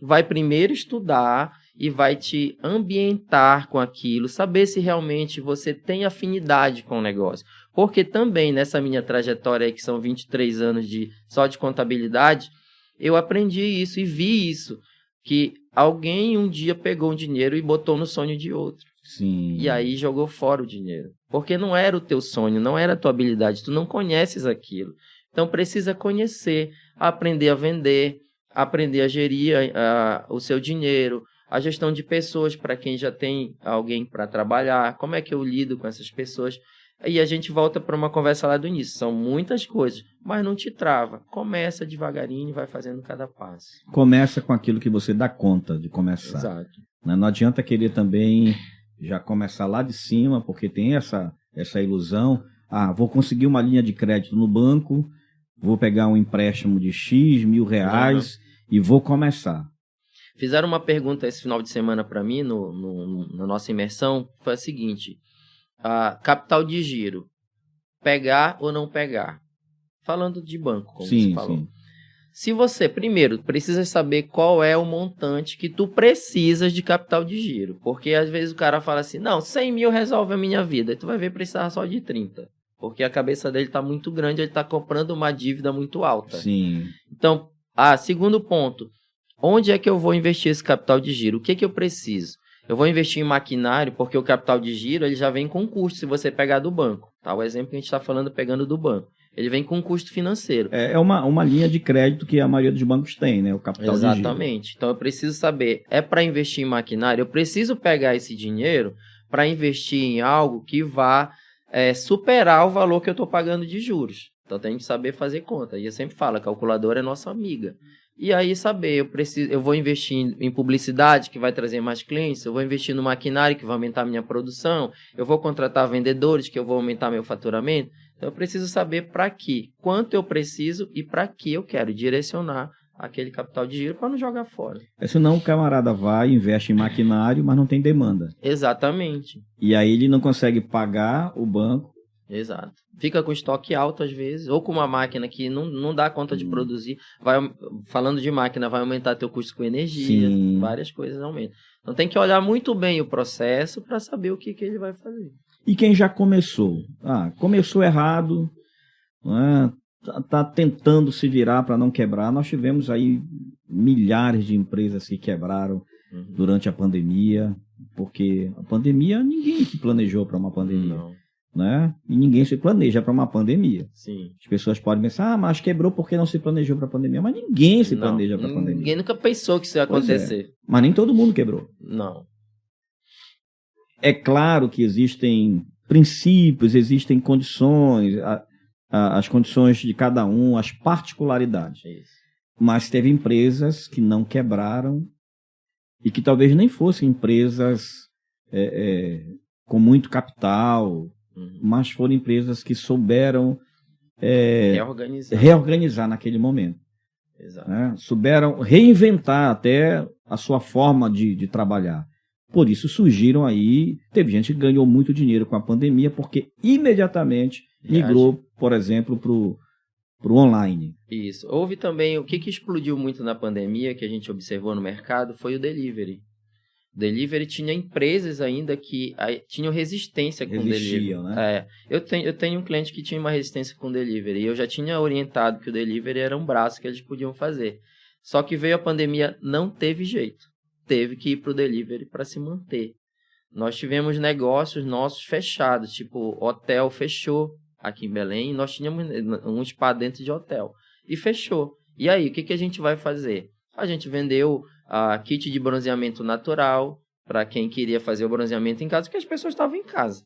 B: Vai primeiro estudar e vai te ambientar com aquilo, saber se realmente você tem afinidade com o negócio. Porque também nessa minha trajetória aí, que são 23 anos só de contabilidade, eu aprendi isso e vi isso, que alguém um dia pegou um dinheiro e botou no sonho de outro.
A: Sim.
B: E aí jogou fora o dinheiro. Porque não era o teu sonho, não era a tua habilidade, tu não conheces aquilo. Então precisa conhecer, aprender a vender, aprender a gerir o seu dinheiro, a gestão de pessoas para quem já tem alguém para trabalhar, como é que eu lido com essas pessoas. E a gente volta para uma conversa lá do início. São muitas coisas, mas não te trava. Começa devagarinho e vai fazendo cada passo.
A: Começa com aquilo que você dá conta de começar.
B: Exato.
A: Não adianta querer também já começar lá de cima, porque tem essa ilusão. Vou conseguir uma linha de crédito no banco, vou pegar um empréstimo de X mil reais e vou começar.
B: Fizeram uma pergunta esse final de semana para mim, na nossa imersão, foi a seguinte: capital de giro, pegar ou não pegar? Falando de banco, como você falou. Sim. Se você, primeiro, precisa saber qual é o montante que tu precisas de capital de giro. Porque às vezes o cara fala assim, não, 100 mil resolve a minha vida. E tu vai ver precisar só de 30. Porque a cabeça dele está muito grande, ele está comprando uma dívida muito alta.
A: Sim.
B: Então, segundo ponto, onde é que eu vou investir esse capital de giro? O que eu preciso? Eu vou investir em maquinário, porque o capital de giro ele já vem com custo se você pegar do banco. Tá? O exemplo que a gente está falando pegando do banco. Ele vem com custo financeiro.
A: É uma linha de crédito que a maioria dos bancos tem, né? O capital de giro.
B: Exatamente. Então eu preciso saber, para investir em maquinário, eu preciso pegar esse dinheiro para investir em algo que vá superar o valor que eu estou pagando de juros. Então tem que saber fazer conta. E eu sempre falo, a calculadora é nossa amiga. E aí saber, eu vou investir em publicidade, que vai trazer mais clientes, eu vou investir no maquinário, que vai aumentar a minha produção, eu vou contratar vendedores, que eu vou aumentar meu faturamento. Então eu preciso saber para quê, quanto eu preciso e para que eu quero direcionar aquele capital de giro para não jogar fora.
A: Senão o camarada vai, investe em maquinário, mas não tem demanda.
B: Exatamente.
A: E aí ele não consegue pagar o banco.
B: Exato. Fica com estoque alto às vezes, ou com uma máquina que não dá conta de produzir. Falando de máquina, vai aumentar teu custo com energia,
A: Sim.
B: Várias coisas aumentam. Então tem que olhar muito bem o processo para saber o que ele vai fazer.
A: E quem já começou? Começou errado, tá tentando se virar para não quebrar. Nós tivemos aí milhares de empresas que quebraram durante a pandemia, porque a pandemia, ninguém se planejou para uma pandemia.
B: Não.
A: Né? E ninguém se planeja para uma pandemia.
B: Sim.
A: As pessoas podem pensar, mas quebrou porque não se planejou para a pandemia. Mas ninguém se planeja para a pandemia.
B: Ninguém nunca pensou que isso ia acontecer.
A: Mas nem todo mundo quebrou.
B: Não.
A: É claro que existem princípios, existem condições, as condições de cada um, as particularidades.
B: Isso.
A: Mas teve empresas que não quebraram e que talvez nem fossem empresas com muito capital, mas foram empresas que souberam reorganizar naquele momento.
B: Exato.
A: Né? Souberam reinventar até a sua forma de trabalhar. Por isso surgiram aí, teve gente que ganhou muito dinheiro com a pandemia, porque imediatamente migrou, por exemplo, para o online.
B: Isso. Houve também, o que explodiu muito na pandemia, que a gente observou no mercado, foi o delivery. O delivery tinha empresas ainda que tinham resistência com o delivery.
A: Né?
B: Eu tenho um cliente que tinha uma resistência com o delivery, e eu já tinha orientado que o delivery era um braço que eles podiam fazer. Só que veio a pandemia, não teve jeito. Teve que ir para o delivery para se manter. Nós tivemos negócios nossos fechados, tipo hotel fechou aqui em Belém, e nós tínhamos um spa dentro de hotel e fechou. E aí, o que a gente vai fazer? A gente vendeu kit de bronzeamento natural para quem queria fazer o bronzeamento em casa, porque as pessoas estavam em casa.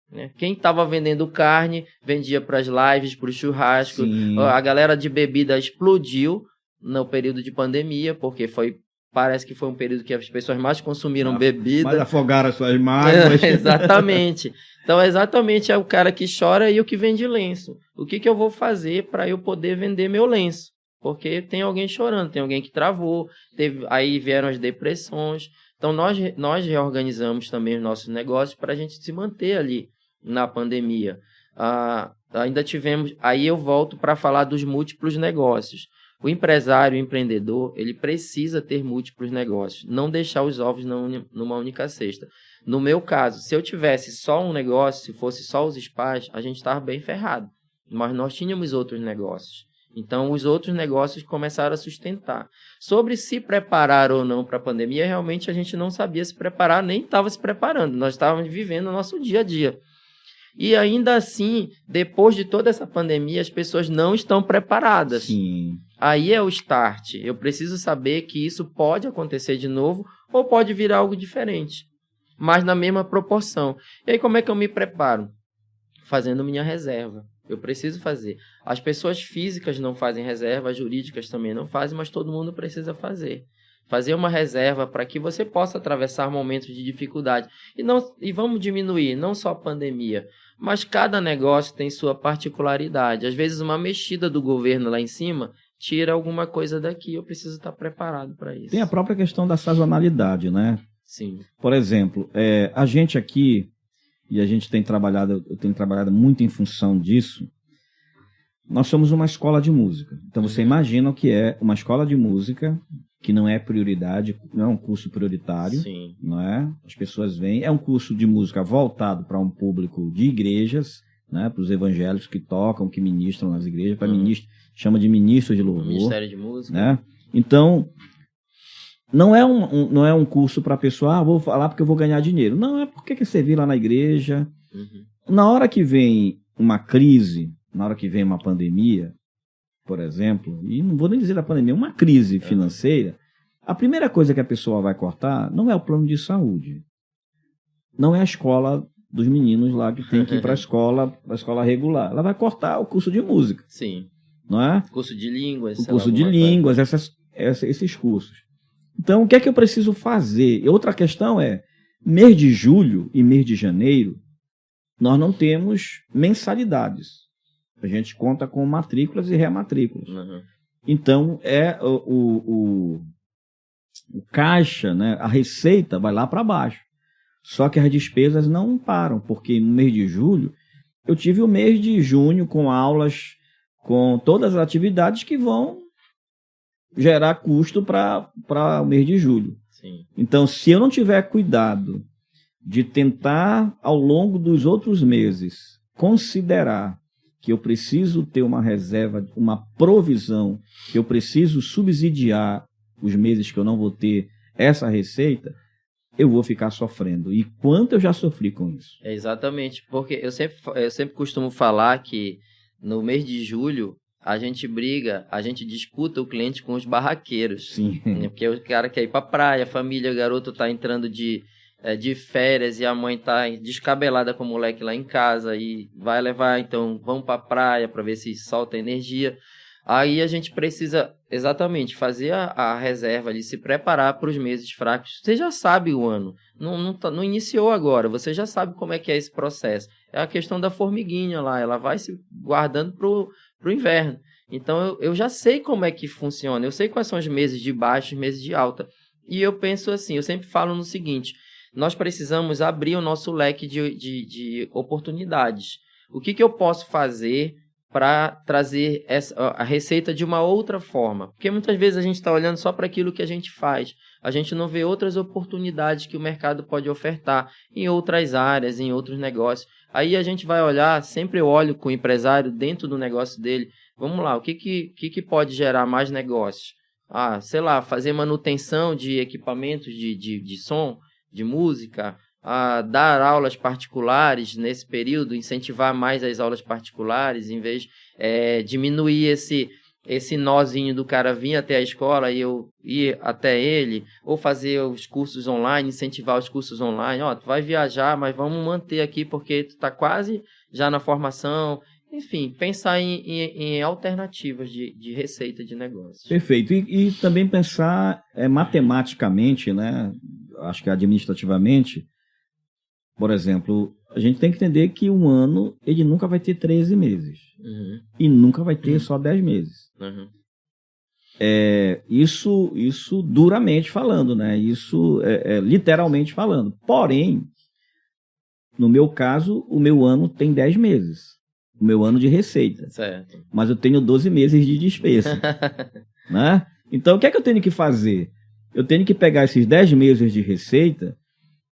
B: Né? Quem estava vendendo carne, vendia para as lives, para o churrasco.
A: Sim.
B: A galera de bebida explodiu no período de pandemia, porque foi parece que foi um período que as pessoas mais consumiram bebida.
A: Mais afogaram as suas mágoas.
B: Exatamente. Então, exatamente é o cara que chora e o que vende lenço. O que eu vou fazer para eu poder vender meu lenço? Porque tem alguém chorando, tem alguém que travou, aí vieram as depressões. Então, nós reorganizamos também os nossos negócios para a gente se manter ali na pandemia. Ainda tivemos... Aí eu volto para falar dos múltiplos negócios. O empresário, o empreendedor, ele precisa ter múltiplos negócios. Não deixar os ovos numa única cesta. No meu caso, se eu tivesse só um negócio, se fosse só os spas, a gente estava bem ferrado. Mas nós tínhamos outros negócios. Então, os outros negócios começaram a sustentar. Sobre se preparar ou não para a pandemia, realmente a gente não sabia se preparar, nem estava se preparando. Nós estávamos vivendo o nosso dia a dia. E ainda assim, depois de toda essa pandemia, as pessoas não estão preparadas.
A: Sim.
B: Aí é o start. Eu preciso saber que isso pode acontecer de novo ou pode virar algo diferente, mas na mesma proporção. E aí como é que eu me preparo? Fazendo minha reserva. Eu preciso fazer. As pessoas físicas não fazem reserva, as jurídicas também não fazem, mas todo mundo precisa fazer. Fazer uma reserva para que você possa atravessar momentos de dificuldade. E vamos diminuir, não só a pandemia, mas cada negócio tem sua particularidade. Às vezes uma mexida do governo lá em cima tira alguma coisa daqui, eu preciso estar preparado para isso.
A: Tem a própria questão da sazonalidade, né?
B: Sim.
A: Por exemplo, a gente aqui, e a gente tem trabalhado, eu tenho trabalhado muito em função disso, nós somos uma escola de música. Então você imagina o que é uma escola de música, que não é prioridade, não é um curso prioritário. Sim. Não é? As pessoas vêm, é um curso de música voltado para um público de igrejas, né, para os evangélicos que tocam, que ministram nas igrejas, para ministro, chama de ministro de louvor.
B: Ministério de música.
A: Né? Então, não é um curso para a pessoa, vou falar porque eu vou ganhar dinheiro. Não, é porque quer servir lá na igreja. Na hora que vem uma crise, na hora que vem uma pandemia, por exemplo, e não vou nem dizer da pandemia, uma crise financeira, a primeira coisa que a pessoa vai cortar não é o plano de saúde. Não é a escola dos meninos lá que tem que ir para a escola regular. Ela vai cortar o curso de música.
B: Sim.
A: Não é?
B: Curso de línguas.
A: O curso de línguas, esses cursos. Então, o que é que eu preciso fazer? E outra questão é, mês de julho e mês de janeiro, nós não temos mensalidades. A gente conta com matrículas e rematrículas. Então, o caixa, né, a receita vai lá para baixo. Só que as despesas não param, porque no mês de julho, eu tive o mês de junho com aulas, com todas as atividades que vão gerar custo para o mês de julho.
B: Sim.
A: Então, se eu não tiver cuidado de tentar, ao longo dos outros meses, considerar que eu preciso ter uma reserva, uma provisão, que eu preciso subsidiar os meses que eu não vou ter essa receita, eu vou ficar sofrendo. E quanto eu já sofri com isso?
B: Exatamente, porque eu sempre costumo falar que no mês de julho a gente briga, a gente disputa o cliente com os barraqueiros.
A: Sim.
B: Porque o cara quer ir pra praia, a família, o garoto tá entrando de férias e a mãe tá descabelada com o moleque lá em casa e vai levar, então vamos pra praia para ver se solta energia. Aí a gente precisa exatamente fazer a reserva ali, se preparar para os meses fracos. Você já sabe o ano, não iniciou agora, você já sabe como é que é esse processo. É a questão da formiguinha lá, ela vai se guardando pro inverno. Então eu já sei como é que funciona, eu sei quais são os meses de baixa e meses de alta. E eu penso assim, eu sempre falo no seguinte, nós precisamos abrir o nosso leque de oportunidades. O que eu posso fazer para trazer a receita de uma outra forma? Porque muitas vezes a gente está olhando só para aquilo que a gente faz. A gente não vê outras oportunidades que o mercado pode ofertar em outras áreas, em outros negócios. Aí a gente vai olhar, sempre eu olho com o empresário dentro do negócio dele. Vamos lá, o que pode gerar mais negócios? Sei lá, fazer manutenção de equipamentos de som, de música, dar aulas particulares nesse período, incentivar mais as aulas particulares, em vez de diminuir esse nozinho do cara vir até a escola e eu ir até ele, ou fazer os cursos online, incentivar os cursos online. Tu vai viajar, mas vamos manter aqui porque tu está quase já na formação. enfim, pensar em alternativas de receita de negócio.
A: Perfeito. E também pensar matematicamente, né? Acho que administrativamente, por exemplo, a gente tem que entender que um ano ele nunca vai ter 13 meses.
B: Uhum.
A: E nunca vai ter só 10 meses.
B: Uhum.
A: Isso duramente falando, né? Isso literalmente falando. Porém, no meu caso, o meu ano tem 10 meses. O meu ano de receita.
B: Certo.
A: Mas eu tenho 12 meses de despesa. Né? Então, o que é que eu tenho que fazer? Eu tenho que pegar esses 10 meses de receita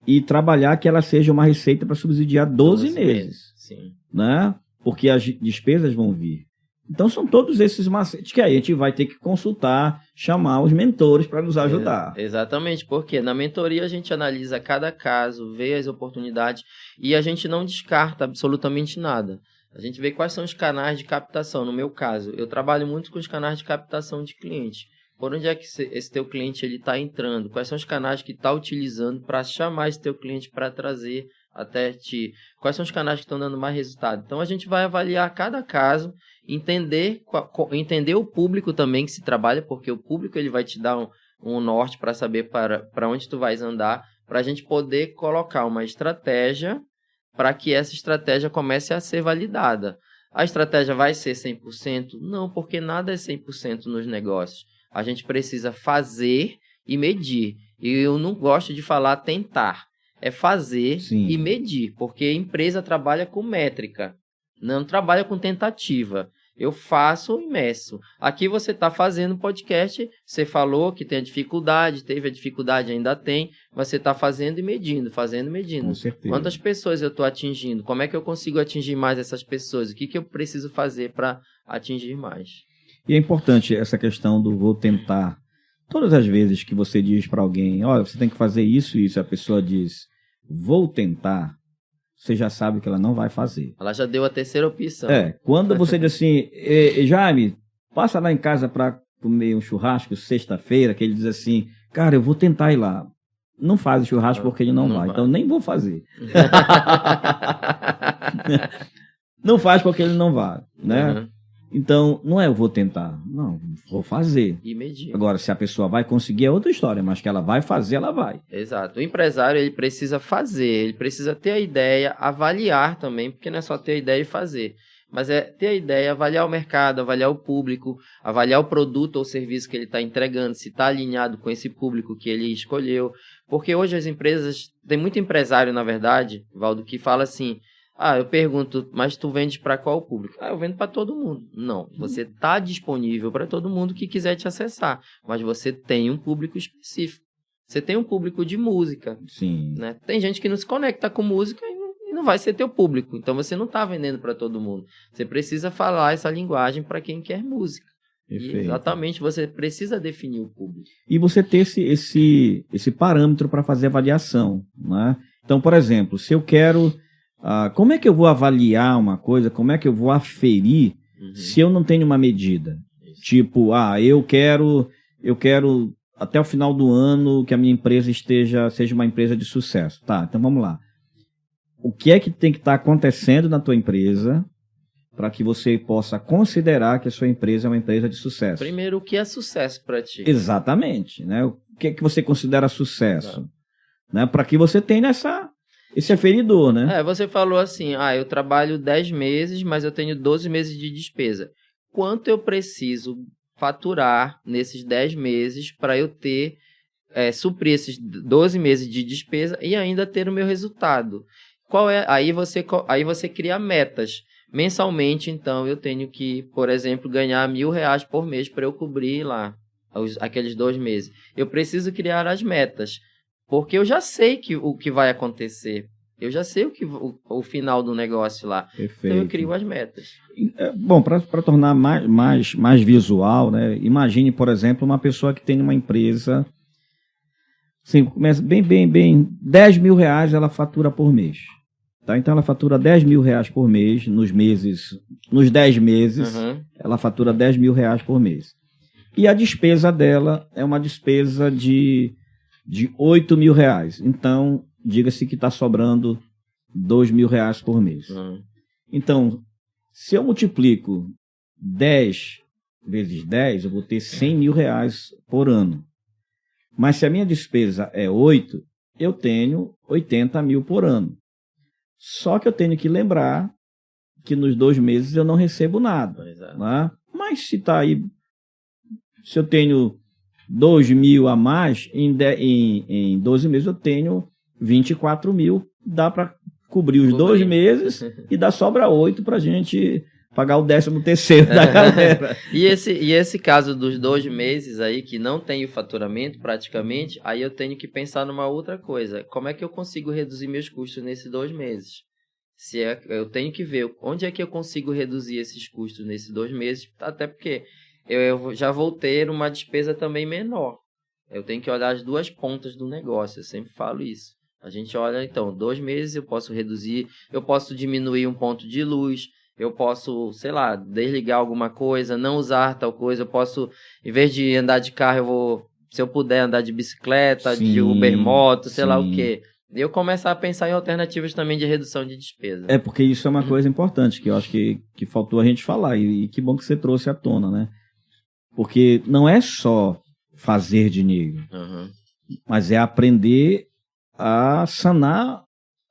A: e trabalhar que ela seja uma receita para subsidiar 12 meses.
B: Sim.
A: Né? Porque as despesas vão vir. Então, são todos esses macetes que aí a gente vai ter que consultar, chamar os mentores para nos ajudar.
B: Exatamente, porque na mentoria a gente analisa cada caso, vê as oportunidades e a gente não descarta absolutamente nada. A gente vê quais são os canais de captação. No meu caso, eu trabalho muito com os canais de captação de cliente. Por onde é que esse teu cliente está entrando? Quais são os canais que está utilizando para chamar esse teu cliente para trazer até ti? Quais são os canais que estão dando mais resultado? Então, a gente vai avaliar cada caso, entender o público também que se trabalha, porque o público ele vai te dar um norte para saber para onde tu vais andar, para a gente poder colocar uma estratégia para que essa estratégia comece a ser validada. A estratégia vai ser 100%? Não, porque nada é 100% nos negócios. A gente precisa fazer e medir. E eu não gosto de falar tentar. É fazer
A: Sim.
B: e medir, porque a empresa trabalha com métrica, não trabalha com tentativa. Eu faço e meço. Aqui você está fazendo podcast, você falou que tem a dificuldade, teve a dificuldade, ainda tem, mas você está fazendo e medindo, fazendo e medindo.
A: Com certeza.
B: Quantas pessoas eu estou atingindo? Como é que eu consigo atingir mais essas pessoas? O que eu preciso fazer para atingir mais?
A: E é importante essa questão do vou tentar. Todas as vezes que você diz para alguém, olha, você tem que fazer isso e isso, a pessoa diz, vou tentar, você já sabe que ela não vai fazer.
B: Ela já deu a terceira opção.
A: Quando você diz assim, Jaime, passa lá em casa para comer um churrasco sexta-feira, que ele diz assim, cara, eu vou tentar ir lá. Não faz o churrasco porque ele não vai, então nem vou fazer. Não faz porque ele não vai, né?
B: Uhum.
A: Então, não é eu vou tentar, não, vou fazer.
B: E medir.
A: Agora, se a pessoa vai conseguir é outra história, mas que ela vai fazer, ela vai.
B: Exato. O empresário, ele precisa fazer, ele precisa ter a ideia, avaliar também, porque não é só ter a ideia e fazer, mas é ter a ideia, avaliar o mercado, avaliar o público, avaliar o produto ou serviço que ele está entregando, se está alinhado com esse público que ele escolheu. Porque hoje as empresas, tem muito empresário, na verdade, Valdo, que fala assim, eu pergunto, mas tu vende para qual público? Eu vendo para todo mundo. Não, você está disponível para todo mundo que quiser te acessar, mas você tem um público específico. Você tem um público de música.
A: Sim.
B: Né? Tem gente que não se conecta com música e não vai ser teu público. Então você não está vendendo para todo mundo. Você precisa falar essa linguagem para quem quer música.
A: Perfeito.
B: E exatamente, você precisa definir o público.
A: E você ter esse parâmetro para fazer avaliação. Né? Então, por exemplo, se eu quero... como é que eu vou avaliar uma coisa? Como é que eu vou aferir se eu não tenho uma medida?
B: Isso.
A: Tipo, eu quero até o final do ano que a minha empresa seja uma empresa de sucesso. Tá, então vamos lá. O que é que tem que estar acontecendo na tua empresa para que você possa considerar que a sua empresa é uma empresa de sucesso?
B: Primeiro, o que é sucesso para ti?
A: Exatamente. Né? O que é que você considera sucesso? Né? Para que você tenha esse aferidor, né?
B: Você falou assim, eu trabalho 10 meses, mas eu tenho 12 meses de despesa. Quanto eu preciso faturar nesses 10 meses para eu ter, suprir esses 12 meses de despesa e ainda ter o meu resultado? Aí você cria metas. Mensalmente, então, eu tenho que, por exemplo, ganhar R$1.000 por mês para eu cobrir lá aqueles 2 meses. Eu preciso criar as metas. Porque eu já sei o que vai acontecer. Eu já sei o final do negócio lá.
A: Perfeito.
B: Então eu crio as metas.
A: Bom, para tornar mais visual, né? Imagine, por exemplo, uma pessoa que tem uma empresa, assim, começa bem, R$10.000 ela fatura por mês. Tá? Então ela fatura R$10.000 por mês, nos 10 meses, ela fatura R$10.000 por mês. E a despesa dela é uma despesa de R$8.000. Então, diga-se que está sobrando R$2.000 por mês. Então, Se eu multiplico 10 vezes 10, eu vou ter 100 mil reais por ano. Mas se a minha despesa é 8, eu tenho 80 mil por ano. Só que eu tenho que lembrar que nos 2 meses eu não recebo nada. Né? Mas se está aí, se eu tenho 2 mil a mais, em 12 meses eu tenho 24 mil, dá para cobrir os 2 meses e dá sobra 8 para a gente pagar o 13º da galera.
B: E esse caso dos 2 meses aí, que não tem o faturamento praticamente, aí eu tenho que pensar numa outra coisa. Como é que eu consigo reduzir meus custos nesses 2 meses? Eu tenho que ver onde é que eu consigo reduzir esses custos nesses 2 meses, até porque eu já vou ter uma despesa também menor. Eu tenho que olhar as 2 pontas do negócio, eu sempre falo isso. A gente olha, então, 2 meses eu posso reduzir, eu posso diminuir um ponto de luz, eu posso, sei lá, desligar alguma coisa, não usar tal coisa, eu posso, em vez de andar de carro, se eu puder andar de bicicleta,
A: sim,
B: de Uber moto, sei
A: sim.
B: lá o quê. Eu começar a pensar em alternativas também de redução de despesa.
A: É porque isso é uma coisa importante, que eu acho que faltou a gente falar, e que bom que você trouxe à tona, né? Porque não é só fazer dinheiro, mas é aprender a sanar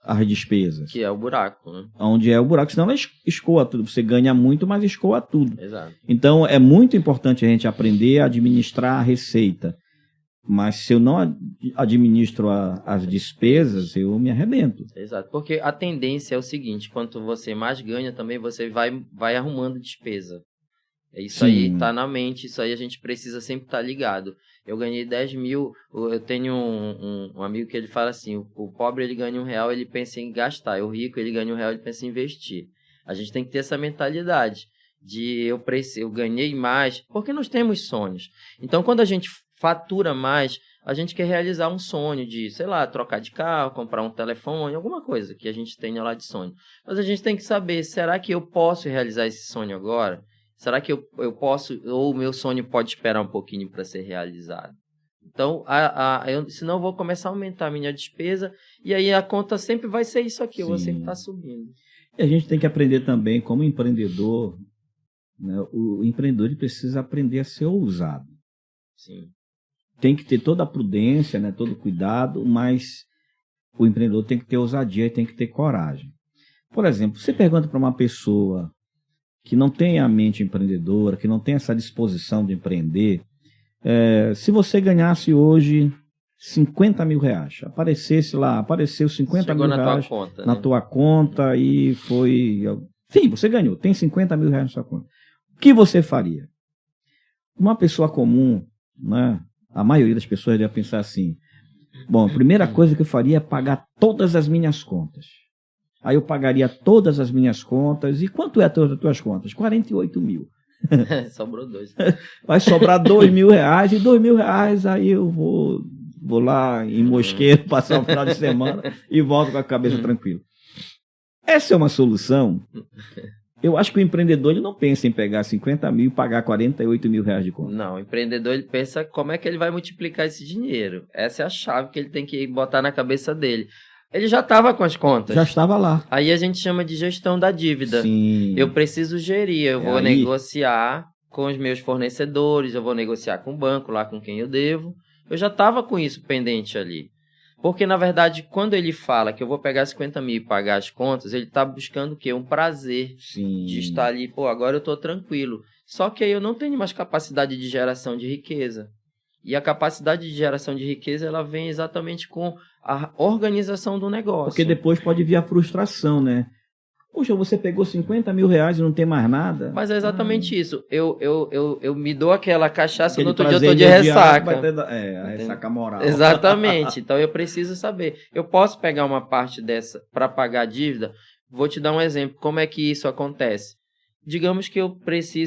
A: as despesas.
B: Que é o buraco, né?
A: Onde é o buraco, senão ela escoa tudo. Você ganha muito, mas escoa tudo.
B: Exato.
A: Então, é muito importante a gente aprender a administrar a receita. Mas se eu não administro as despesas, eu me arrebento.
B: Exato, porque a tendência é o seguinte, quanto você mais ganha, também você vai arrumando despesa. Isso aí tá na mente, isso aí a gente precisa sempre estar ligado. Eu ganhei 10 mil, eu tenho um amigo que ele fala assim, o pobre ele ganha R$1, ele pensa em gastar, o rico ele ganha R$1, ele pensa em investir. A gente tem que ter essa mentalidade de eu ganhei mais, porque nós temos sonhos. Então quando a gente fatura mais, a gente quer realizar um sonho de, sei lá, trocar de carro, comprar um telefone, alguma coisa que a gente tenha lá de sonho. Mas a gente tem que saber, será que eu posso realizar esse sonho agora? Será que eu posso, ou o meu sonho pode esperar um pouquinho para ser realizado? Então, senão eu vou começar a aumentar a minha despesa, e aí a conta sempre vai ser isso aqui, eu vou sempre estar subindo.
A: E a gente tem que aprender também, como empreendedor, né, o empreendedor ele precisa aprender a ser ousado.
B: Sim.
A: Tem que ter toda a prudência, né, todo o cuidado, mas o empreendedor tem que ter ousadia e tem que ter coragem. Por exemplo, você pergunta para uma pessoa que não tem a mente empreendedora, que não tem essa disposição de empreender, se você ganhasse hoje 50 mil reais, apareceu 50 mil reais na tua conta e foi... Sim, você ganhou, tem 50 mil reais na sua conta. O que você faria? Uma pessoa comum, né, a maioria das pessoas deve pensar assim, bom, a primeira coisa que eu faria é pagar todas as minhas contas. Aí eu pagaria todas as minhas contas. E quanto é todas as tuas contas? 48 mil.
B: Sobrou 2.
A: Vai sobrar 2 mil reais. E 2 mil reais aí eu vou lá em Mosqueiro passar o final de semana e volto com a cabeça tranquila. Essa é uma solução. Eu acho que o empreendedor ele não pensa em pegar 50 mil e pagar 48 mil reais de conta.
B: Não, o empreendedor ele pensa como é que ele vai multiplicar esse dinheiro. Essa é a chave que ele tem que botar na cabeça dele. Ele já estava com as contas.
A: Já estava lá.
B: Aí a gente chama de gestão da dívida.
A: Sim.
B: Eu preciso gerir, eu vou negociar com os meus fornecedores, eu vou negociar com o banco, lá com quem eu devo. Eu já estava com isso pendente ali. Porque, na verdade, quando ele fala que eu vou pegar 50 mil e pagar as contas, ele está buscando o quê? Um prazer.
A: Sim.
B: De estar ali, pô, agora eu estou tranquilo. Só que aí eu não tenho mais capacidade de geração de riqueza. E a capacidade de geração de riqueza, ela vem exatamente com a organização do negócio.
A: Porque depois pode vir a frustração, né? Poxa, você pegou 50 mil reais e não tem mais nada.
B: Mas é exatamente isso. Eu me dou aquela cachaça, no outro dia eu tô de ressaca.
A: A ressaca moral.
B: Exatamente. Então eu preciso saber. Eu posso pegar uma parte dessa para pagar a dívida? Vou te dar um exemplo. Como é que isso acontece? Digamos que eu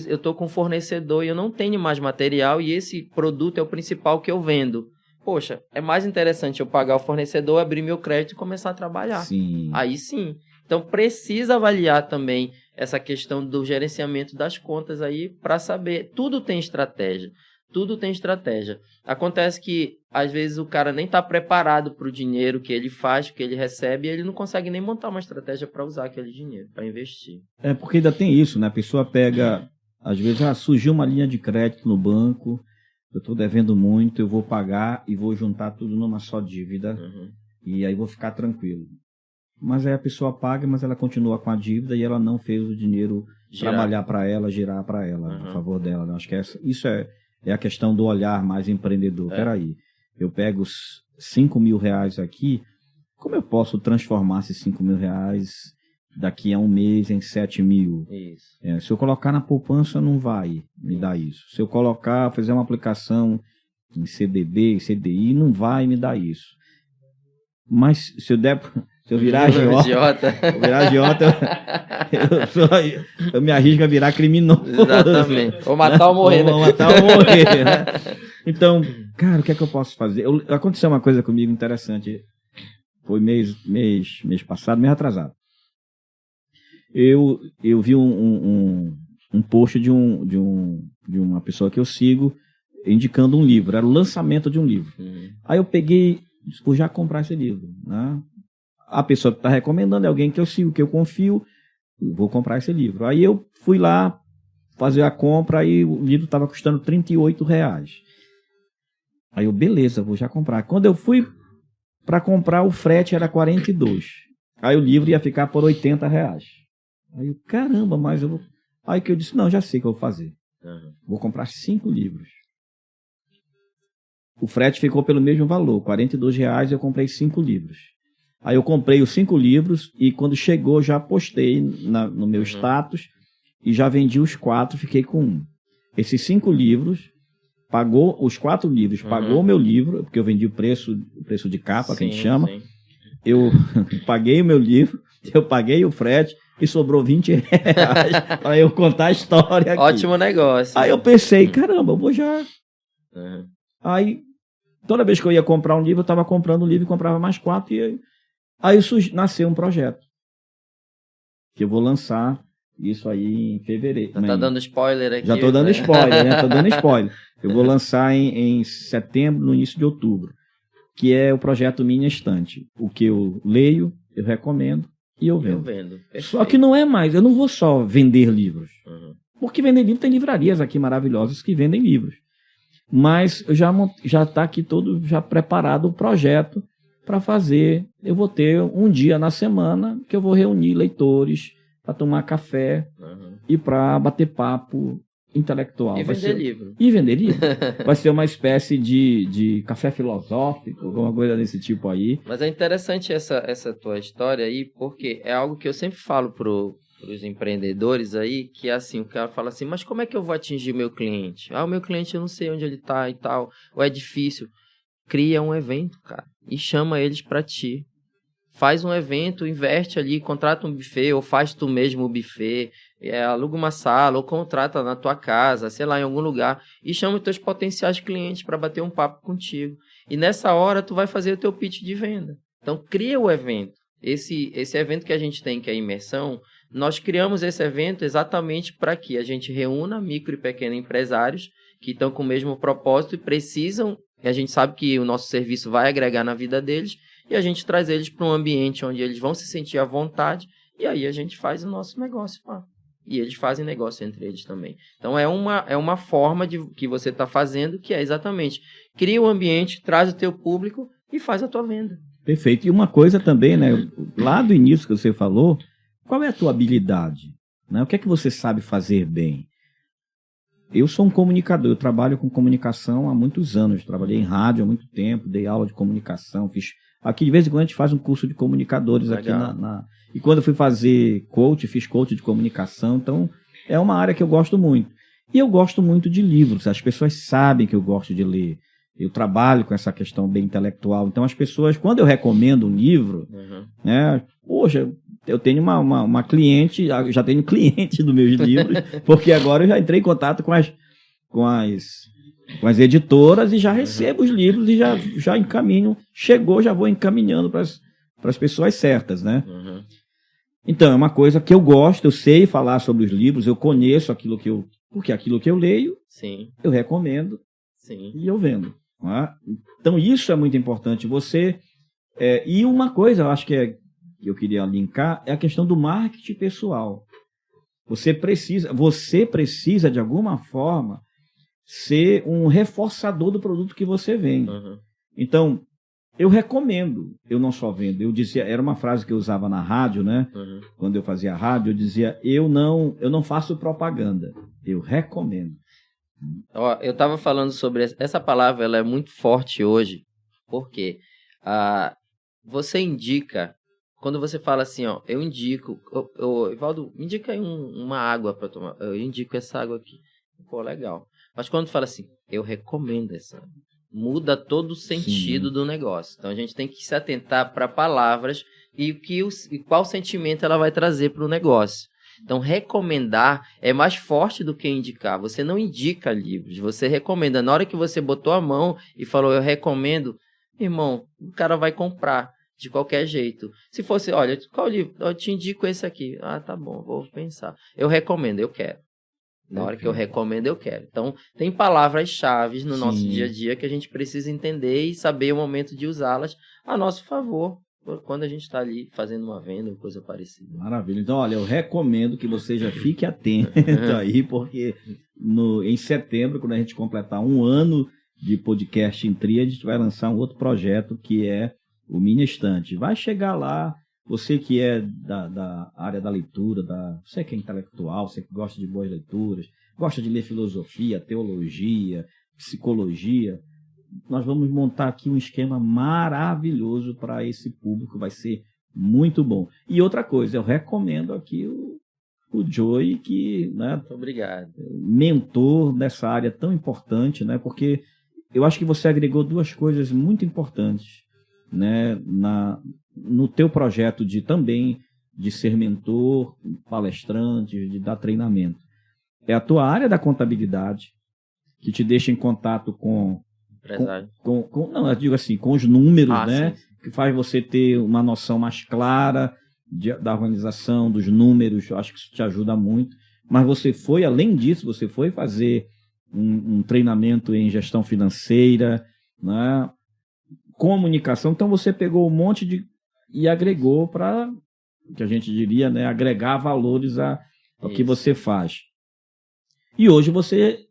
B: estou com um fornecedor e eu não tenho mais material e esse produto é o principal que eu vendo. Poxa, é mais interessante eu pagar o fornecedor, abrir meu crédito e começar a trabalhar.
A: Sim.
B: Aí sim. Então precisa avaliar também essa questão do gerenciamento das contas aí para saber. Tudo tem estratégia. Tudo tem estratégia. Acontece que, às vezes, o cara nem está preparado para o dinheiro que ele faz, que ele recebe, e ele não consegue nem montar uma estratégia para usar aquele dinheiro, para investir.
A: Porque ainda tem isso, né? A pessoa pega, às vezes, surgiu uma linha de crédito no banco, eu estou devendo muito, eu vou pagar e vou juntar tudo numa só dívida, e aí vou ficar tranquilo. Mas aí a pessoa paga, mas ela continua com a dívida e ela não fez o dinheiro trabalhar para ela, girar para ela, a favor dela. Né? Acho que isso é a questão do olhar mais empreendedor. Peraí, eu pego os 5 mil reais aqui, como eu posso transformar esses 5 mil reais daqui a um mês em 7 mil?
B: Isso.
A: Se eu colocar na poupança, não vai me dar isso. Se eu fazer uma aplicação em CDB, CDI, não vai me dar isso. Mas se eu virar agiota, eu me arrisco a virar criminoso.
B: Exatamente. Ou matar ou morrer, né?
A: Ou matar ou morrer, né? Então, cara, o que é que eu posso fazer? Aconteceu uma coisa comigo interessante. Foi mês passado, mês atrasado. Eu vi um post de uma pessoa que eu sigo indicando um livro. Era o lançamento de um livro. Aí eu peguei, por já comprar esse livro, né? A pessoa que está recomendando é alguém que eu sigo, que eu confio, vou comprar esse livro. Aí eu fui lá fazer a compra e o livro estava custando R$38. Aí eu, beleza, vou já comprar. Quando eu fui para comprar, o frete era 42. Aí o livro ia ficar por R$80. Aí eu, caramba, mas eu vou... Aí que eu disse, não, já sei o que eu vou fazer. Vou comprar 5 livros. O frete ficou pelo mesmo valor, R$42, eu comprei 5 livros. Aí eu comprei os 5 livros e quando chegou já postei no meu status e já vendi os 4, fiquei com 1. Esses 5 livros, pagou os 4 livros, pagou o meu livro, porque eu vendi o preço de capa, que a gente chama. Sim. Eu paguei o meu livro, eu paguei o frete e sobrou R$20 para eu contar a história aqui.
B: Ótimo negócio.
A: Aí eu pensei, caramba, eu vou já... Aí, toda vez que eu ia comprar um livro, eu estava comprando um livro e comprava mais 4 e... Aí nasceu um projeto que eu vou lançar isso aí em fevereiro.
B: Já tá dando spoiler aqui.
A: Já tô dando spoiler, né? Tô dando spoiler. Eu vou lançar em setembro, no início de outubro, que é o projeto Minha Estante. O que eu leio, eu recomendo e eu vendo. Só que não é mais, eu não vou só vender livros. Porque vender livro tem livrarias aqui maravilhosas que vendem livros. Mas já tá aqui todo já preparado o projeto para fazer. Eu vou ter um dia na semana que eu vou reunir leitores para tomar café e para bater papo intelectual.
B: E vender livro.
A: E vender livro. Vai ser uma espécie de café filosófico, alguma coisa desse tipo aí.
B: Mas é interessante essa tua história aí, porque é algo que eu sempre falo pros empreendedores aí, que é assim, o cara fala assim, mas como é que eu vou atingir o meu cliente? O meu cliente eu não sei onde ele tá e tal, ou é difícil. Cria um evento, cara, e chama eles para ti. Faz um evento, investe ali, contrata um buffet, ou faz tu mesmo o buffet, aluga uma sala, ou contrata na tua casa, sei lá, em algum lugar, e chama os teus potenciais clientes para bater um papo contigo. E nessa hora, tu vai fazer o teu pitch de venda. Então, cria o evento. Esse evento que a gente tem, que é a imersão, nós criamos esse evento exatamente para que a gente reúna micro e pequenos empresários que estão com o mesmo propósito e precisam, e a gente sabe que o nosso serviço vai agregar na vida deles, e a gente traz eles para um ambiente onde eles vão se sentir à vontade, e aí a gente faz o nosso negócio lá. E eles fazem negócio entre eles também. Então é uma forma que você está fazendo, que é exatamente, cria o ambiente, traz o teu público e faz a tua venda.
A: Perfeito. E uma coisa também, né, lá do início que você falou, qual é a tua habilidade? Né? O que é que você sabe fazer bem? Eu sou um comunicador, eu trabalho com comunicação há muitos anos, trabalhei em rádio há muito tempo, dei aula de comunicação, aqui de vez em quando a gente faz um curso de comunicadores. Legal. Aqui e quando eu fui fazer fiz coach de comunicação, então é uma área que eu gosto muito. E eu gosto muito de livros, as pessoas sabem que eu gosto de ler, eu trabalho com essa questão bem intelectual, então as pessoas, quando eu recomendo um livro, né, poxa, eu tenho uma cliente, já tenho cliente dos meus livros, porque agora eu já entrei em contato com as editoras e já recebo os livros e já encaminho. Chegou, já vou encaminhando para as pessoas certas, né? Então, é uma coisa que eu gosto, eu sei falar sobre os livros, eu conheço porque aquilo que eu leio,
B: sim,
A: eu recomendo
B: Sim.
A: E eu vendo. Né? Então, isso é muito importante. E uma coisa, eu acho que eu queria linkar, é a questão do marketing pessoal. Você precisa, de alguma forma, ser um reforçador do produto que você vende.
B: Uhum.
A: Então, eu recomendo, eu não só vendo, eu dizia, era uma frase que eu usava na rádio, né?
B: Uhum.
A: Quando eu fazia rádio, eu dizia, eu não faço propaganda, eu recomendo.
B: Ó, eu estava falando sobre essa palavra, ela é muito forte hoje, porque você indica, quando você fala assim, ó, eu indico, Evaldo, me indica aí uma água para tomar, eu indico essa água aqui, pô, legal. Mas quando fala assim, eu recomendo essa água, muda todo o sentido
A: Sim.
B: do negócio. Então a gente tem que se atentar para palavras e qual sentimento ela vai trazer para o negócio. Então, recomendar é mais forte do que indicar. Você não indica livros, você recomenda. Na hora que você botou a mão e falou, eu recomendo, irmão, o cara vai comprar de qualquer jeito. Se fosse, olha, qual livro? Eu te indico esse aqui. Ah, tá bom, vou pensar. Eu recomendo, eu quero. Na hora que eu recomendo, eu quero. Então, tem palavras-chave no nosso dia a dia que a gente precisa entender e saber o momento de usá-las a nosso favor, quando a gente está ali fazendo uma venda ou coisa parecida.
A: Maravilha. Então, olha, eu recomendo que você já fique atento aí, porque em setembro, quando a gente completar 1 ano de podcast em Tríade, a gente vai lançar um outro projeto que é o Minha Estante. Vai chegar lá, você que é da área da leitura, você que é intelectual, você que gosta de boas leituras, gosta de ler filosofia, teologia, psicologia, nós vamos montar aqui um esquema maravilhoso para esse público, vai ser muito bom. E outra coisa, eu recomendo aqui o Joey, que, né,
B: muito obrigado,
A: mentor nessa área tão importante, né, porque eu acho que você agregou 2 coisas muito importantes, né, no teu projeto também de ser mentor, palestrante, de dar treinamento. É a tua área da contabilidade, que te deixa em contato com não, eu digo assim, com os números, né? Sim. Que faz você ter uma noção mais clara da organização, dos números. Eu acho que isso te ajuda muito. Mas além disso, você foi fazer um treinamento em gestão financeira, né? Comunicação. Então você pegou um monte e agregou para, que a gente diria, né? Agregar valores ao que você faz. E hoje você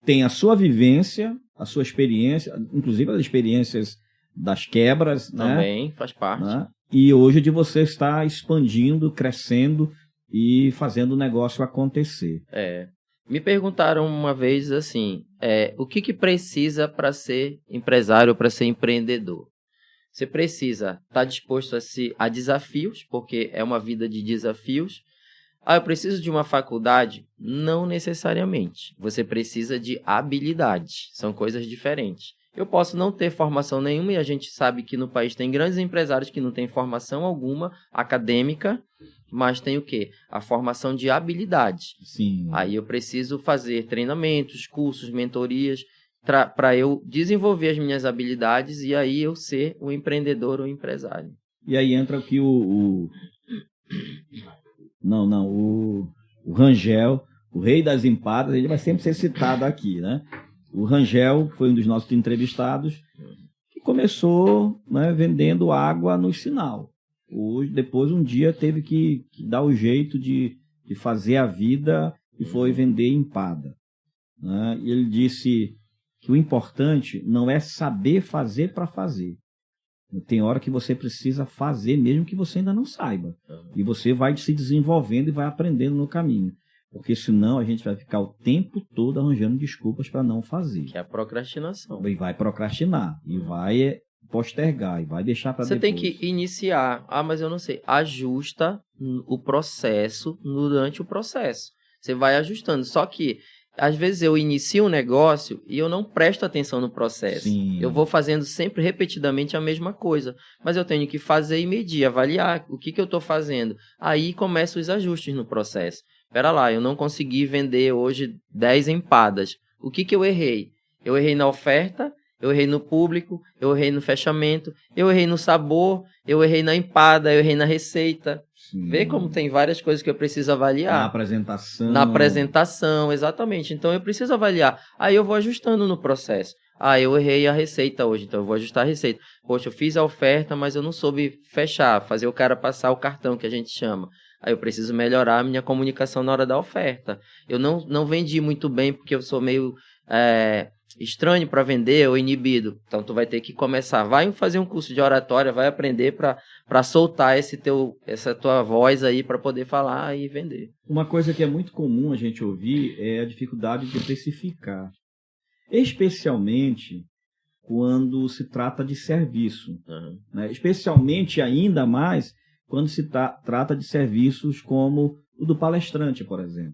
A: tem a sua vivência, a sua experiência, inclusive as experiências das quebras,
B: também,
A: né?
B: Faz parte.
A: Né? E hoje de você estar expandindo, crescendo e fazendo o negócio acontecer.
B: Me perguntaram uma vez assim, o que precisa para ser empresário, para ser empreendedor? Você precisa estar disposto a desafios, porque é uma vida de desafios. Eu preciso de uma faculdade? Não necessariamente. Você precisa de habilidades. São coisas diferentes. Eu posso não ter formação nenhuma, e a gente sabe que no país tem grandes empresários que não têm formação alguma acadêmica, mas tem o quê? A formação de habilidade.
A: Sim.
B: Aí eu preciso fazer treinamentos, cursos, mentorias, para eu desenvolver as minhas habilidades e aí eu ser um empreendedor ou empresário.
A: E aí entra aqui o Rangel, o rei das empadas, ele vai sempre ser citado aqui, né? O Rangel foi um dos nossos entrevistados que começou, né, vendendo água no sinal. Depois, um dia, teve que dar o jeito de fazer a vida e foi vender empada. Né? E ele disse que o importante não é saber fazer para fazer. Tem hora que você precisa fazer mesmo que você ainda não saiba. E você vai se desenvolvendo e vai aprendendo no caminho. Porque senão a gente vai ficar o tempo todo arranjando desculpas para não fazer.
B: Que é a procrastinação.
A: E vai procrastinar. E vai postergar. E vai deixar para depois.
B: Você tem que iniciar. Mas eu não sei. Ajusta o processo durante o processo. Você vai ajustando. Só que às vezes eu inicio um negócio e eu não presto atenção no processo.
A: Sim.
B: Eu vou fazendo sempre repetidamente a mesma coisa. Mas eu tenho que fazer e medir, avaliar o que eu estou fazendo. Aí começam os ajustes no processo. Espera lá, eu não consegui vender hoje 10 empadas. O que eu errei? Eu errei na oferta, Eu errei no público, eu errei no fechamento, eu errei no sabor, eu errei na empada, eu errei na receita.
A: Sim.
B: Vê como tem várias coisas que eu preciso avaliar.
A: Na apresentação.
B: Na apresentação, exatamente. Então eu preciso avaliar. Aí eu vou ajustando no processo. Eu errei a receita hoje, então eu vou ajustar a receita. Poxa, eu fiz a oferta, mas eu não soube fechar, fazer o cara passar o cartão, que a gente chama. Aí eu preciso melhorar a minha comunicação na hora da oferta. Eu não vendi muito bem porque eu sou meio estranho para vender ou inibido. Então tu vai ter que começar. Vai fazer um curso de oratória, vai aprender para soltar essa tua voz aí para poder falar e vender.
A: Uma coisa que é muito comum a gente ouvir é a dificuldade de precificar. Especialmente quando se trata de serviço. Né? Especialmente ainda mais quando se trata de serviços como o do palestrante, por exemplo.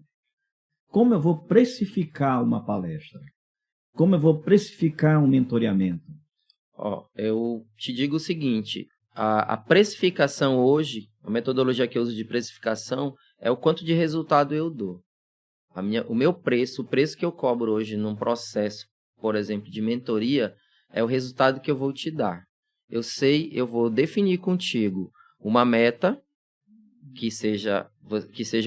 A: Como eu vou precificar uma palestra? Como eu vou precificar um mentoreamento?
B: Eu te digo o seguinte, a precificação hoje, a metodologia que eu uso de precificação é o quanto de resultado eu dou. O meu preço, o preço que eu cobro hoje num processo, por exemplo, de mentoria, é o resultado que eu vou te dar. Eu vou definir contigo uma meta que seja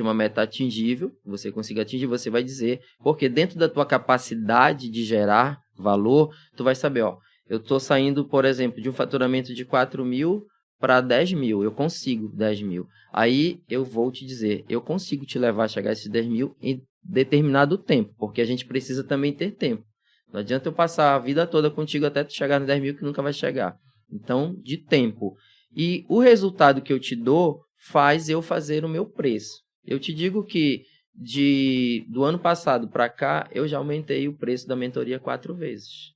B: uma meta atingível, você consiga atingir, você vai dizer, porque dentro da tua capacidade de gerar valor, tu vai saber, eu estou saindo, por exemplo, de um faturamento de 4.000 para 10.000, eu consigo 10.000. Aí eu vou te dizer, eu consigo te levar a chegar a esses 10.000 em determinado tempo, porque a gente precisa também ter tempo. Não adianta eu passar a vida toda contigo até tu chegar nos 10.000 que nunca vai chegar. Então, de tempo. E o resultado que eu te dou faz eu fazer o meu preço. Eu te digo que do ano passado para cá, eu já aumentei o preço da mentoria 4 vezes.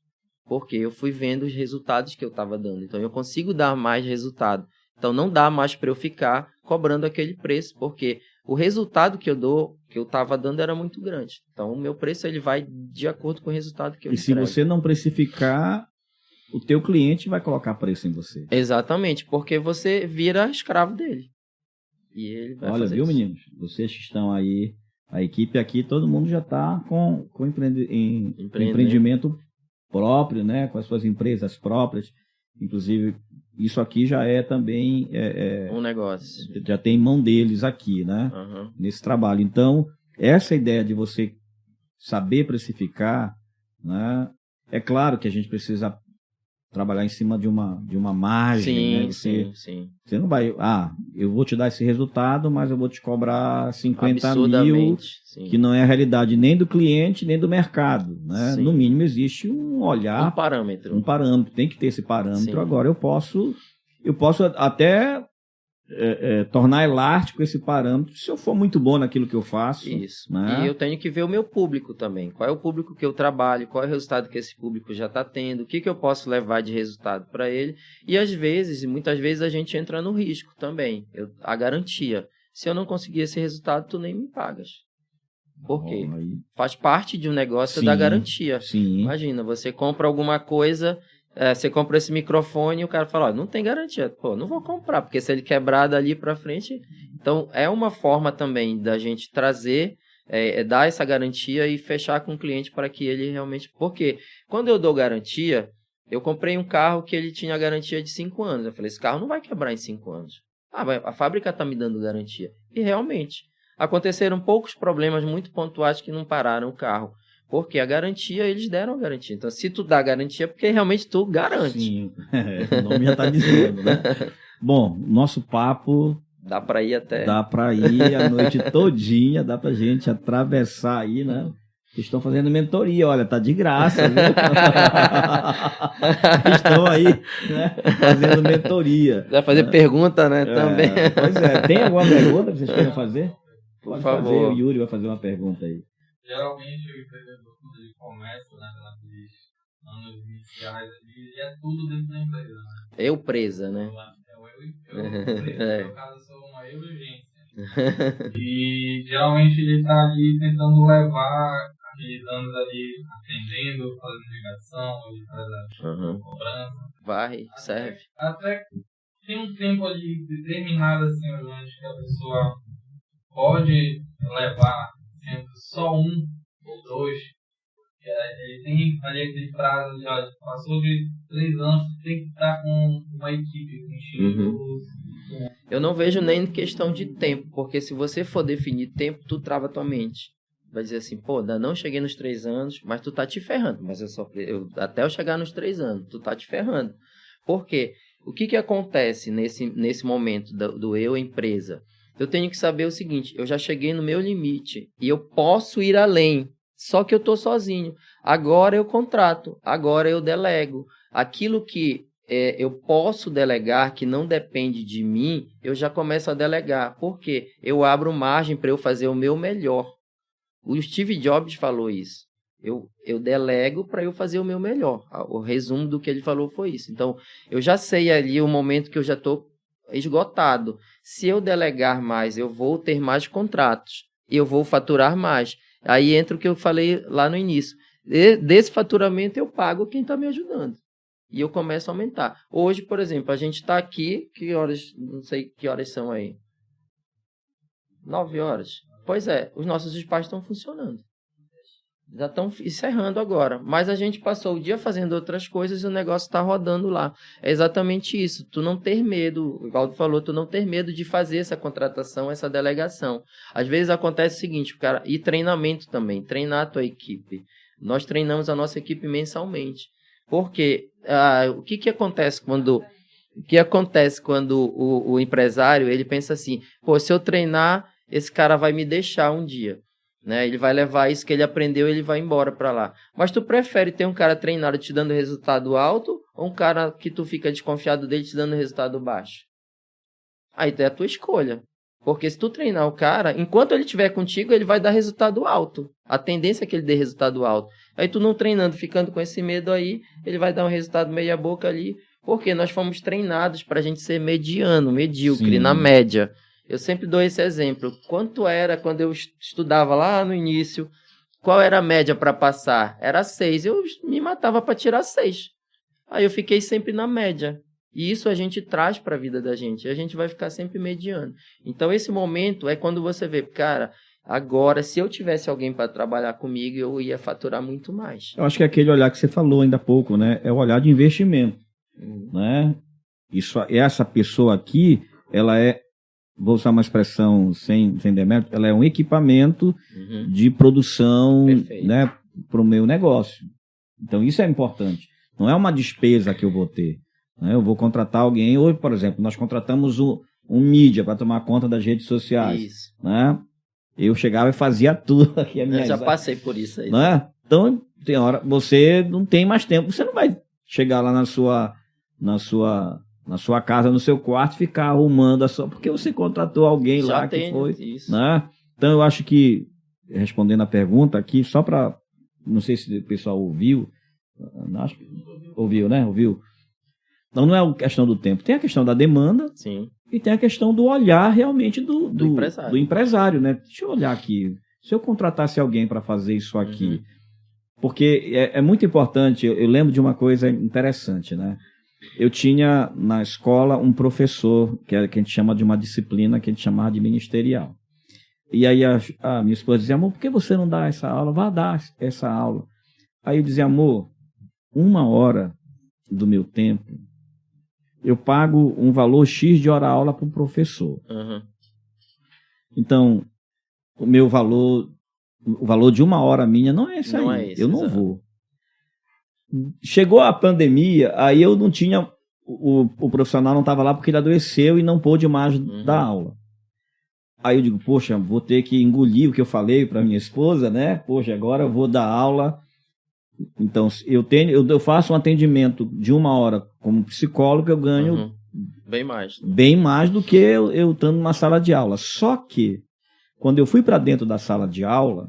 B: Porque eu fui vendo os resultados que eu estava dando. Então, eu consigo dar mais resultado. Então, não dá mais para eu ficar cobrando aquele preço, porque o resultado que eu estava dando era muito grande. Então, o meu preço ele vai de acordo com o resultado que eu entrego.
A: E se você não precificar, o teu cliente vai colocar preço em você.
B: Exatamente, porque você vira escravo dele. E ele vai fazer
A: viu,
B: isso.
A: Meninos? Vocês que estão aí, a equipe aqui, todo mundo já está com empreendimento próprio, né? Com as suas empresas próprias. Inclusive, isso aqui já é também...
B: um negócio.
A: Já tem mão deles aqui, né? Nesse trabalho. Então, essa ideia de você saber precificar, né? É claro que a gente precisa trabalhar em cima de uma margem,
B: sim,
A: né?
B: Sim.
A: Você não vai... eu vou te dar esse resultado, mas eu vou te cobrar 50.000, que não é a realidade nem do cliente, nem do mercado, né? No mínimo, existe um olhar...
B: Um parâmetro.
A: Tem que ter esse parâmetro.
B: Sim.
A: Agora, eu posso até tornar elástico esse parâmetro se eu for muito bom naquilo que eu faço.
B: Isso.
A: Né?
B: E eu tenho que ver o meu público também. Qual é o público que eu trabalho, qual é o resultado que esse público já está tendo, o que eu posso levar de resultado para ele. E muitas vezes a gente entra no risco também. A garantia. Se eu não conseguir esse resultado, tu nem me pagas. Por quê? Faz parte de um negócio da garantia.
A: Sim.
B: Imagina, você compra alguma coisa... você compra esse microfone e o cara fala, não tem garantia. Pô, não vou comprar, porque se ele quebrar dali para frente... Então, é uma forma também da gente trazer, dar essa garantia e fechar com o cliente para que ele realmente... Porque quando eu dou garantia, eu comprei um carro que ele tinha garantia de 5 anos. Eu falei, esse carro não vai quebrar em 5 anos. A fábrica está me dando garantia. E realmente, aconteceram poucos problemas muito pontuais que não pararam o carro. Porque a garantia, eles deram a garantia. Então, se tu dá garantia, é porque realmente tu garante.
A: Sim, o nome já está dizendo, né? Bom, nosso papo...
B: Dá para ir até...
A: Dá para ir a noite todinha, dá para gente atravessar aí, né? Estão fazendo mentoria, olha, tá de graça, viu? Estão aí, né? Fazendo mentoria.
B: Vai fazer pergunta, né? Também.
A: Pois é. Tem alguma pergunta que vocês queiram fazer?
B: Por
A: Pode
B: favor.
A: fazer, o Yuri vai fazer uma pergunta aí.
C: Geralmente o empreendedor, quando ele começa, né, naqueles anos iniciais, ele é tudo dentro da empresa, né?
B: Eu presa, né?
C: No caso, eu sou uma urgência. E geralmente ele está ali tentando levar aqueles anos ali atendendo, fazendo ligação, ele faz a cobrança.
B: Vai, serve.
C: Até tem um tempo ali determinado assim, onde que a pessoa pode levar sendo só 1 ou 2, Ele tem ali aquele prazo de, olha, passou de 3 anos, tem que estar com uma equipe, com estilos.
B: Eu não vejo nem questão de tempo, porque se você for definir tempo, tu trava tua mente. Vai dizer assim, pô, ainda não cheguei nos 3 anos, mas tu tá te ferrando. Mas até eu chegar nos 3 anos, tu tá te ferrando. Por quê? O que acontece nesse momento do eu empresa? Eu tenho que saber o seguinte, eu já cheguei no meu limite e eu posso ir além, só que eu tô sozinho. Agora eu contrato, agora eu delego. Aquilo que eu posso delegar, que não depende de mim, eu já começo a delegar. Por quê? Eu abro margem para eu fazer o meu melhor. O Steve Jobs falou isso. Eu delego para eu fazer o meu melhor. O resumo do que ele falou foi isso. Então, eu já sei ali o momento que eu já estou esgotado. Se eu delegar mais, eu vou ter mais contratos. Eu vou faturar mais. Aí entra o que eu falei lá no início. Desse faturamento eu pago quem está me ajudando. E eu começo a aumentar. Hoje, por exemplo, a gente está aqui... Que horas? Não sei que horas são aí. 9 horas. Pois é, os nossos espaços estão funcionando. Já estão encerrando agora. Mas a gente passou o dia fazendo outras coisas e o negócio está rodando lá. É exatamente isso. Tu não ter medo, o Valdo falou, tu não ter medo de fazer essa contratação, essa delegação. Às vezes acontece o seguinte, cara, e treinamento também, treinar a tua equipe. Nós treinamos a nossa equipe mensalmente. Porque o que acontece quando o empresário ele pensa assim, pô, se eu treinar, esse cara vai me deixar um dia. Né? Ele vai levar isso que ele aprendeu e ele vai embora para lá. Mas tu prefere ter um cara treinado te dando resultado alto ou um cara que tu fica desconfiado dele te dando resultado baixo? Aí é a tua escolha. Porque se tu treinar o cara, enquanto ele estiver contigo, ele vai dar resultado alto. A tendência é que ele dê resultado alto. Aí tu não treinando, ficando com esse medo aí, ele vai dar um resultado meia boca ali. Porque nós fomos treinados para a gente ser mediano, medíocre,
A: Sim.
B: Na média. Eu sempre dou esse exemplo. Quanto era quando eu estudava lá no início? Qual era a média para passar? Era 6. Eu me matava para tirar 6. Aí eu fiquei sempre na média. E isso a gente traz para a vida da gente. A gente vai ficar sempre mediano. Então esse momento é quando você vê, cara, agora se eu tivesse alguém para trabalhar comigo, eu ia faturar muito mais.
A: Eu acho que é aquele olhar que você falou ainda há pouco, né? É o olhar de investimento. Né? Essa pessoa aqui, ela é, vou usar uma expressão sem demérito, ela é um equipamento de produção, né, para o meu negócio. Então isso é importante. Não é uma despesa que eu vou ter. Né? Eu vou contratar alguém. Hoje, por exemplo, nós contratamos um mídia para tomar conta das redes sociais.
B: Isso.
A: Né? Eu chegava e fazia tudo aqui.
B: Eu já passei por isso aí.
A: Né? Então, tem hora, você não tem mais tempo. Você não vai chegar lá na sua casa, no seu quarto, ficar arrumando só porque você contratou alguém
B: já
A: lá que foi.
B: Isso.
A: Né? Então, eu acho que, respondendo a pergunta aqui, só para... Não sei se o pessoal ouviu. Acho que ouviu, né? Ouviu. Não é a questão do tempo. Tem a questão da demanda.
B: Sim.
A: E tem a questão do olhar realmente do
B: empresário.
A: Né? Deixa eu olhar aqui. Se eu contratasse alguém para fazer isso aqui... Porque é muito importante, eu lembro de uma coisa interessante, né? Eu tinha na escola um professor, que a gente chama de uma disciplina, que a gente chamava de ministerial. E aí a minha esposa dizia, amor, por que você não dá essa aula? Vá dar essa aula. Aí eu dizia, amor, 1 hora do meu tempo, eu pago um valor X de hora-aula para o professor. Então, o meu valor... O valor de 1 hora minha não é esse aí. Eu não vou. Chegou a pandemia, aí eu não tinha... O profissional não estava lá porque ele adoeceu e não pôde mais dar aula. Aí eu digo, poxa, vou ter que engolir o que eu falei para minha esposa, né? Poxa, agora eu vou dar aula. Então, eu faço um atendimento de 1 hora como psicólogo, eu ganho... Bem mais do que eu estando numa sala de aula. Só que quando eu fui para dentro da sala de aula,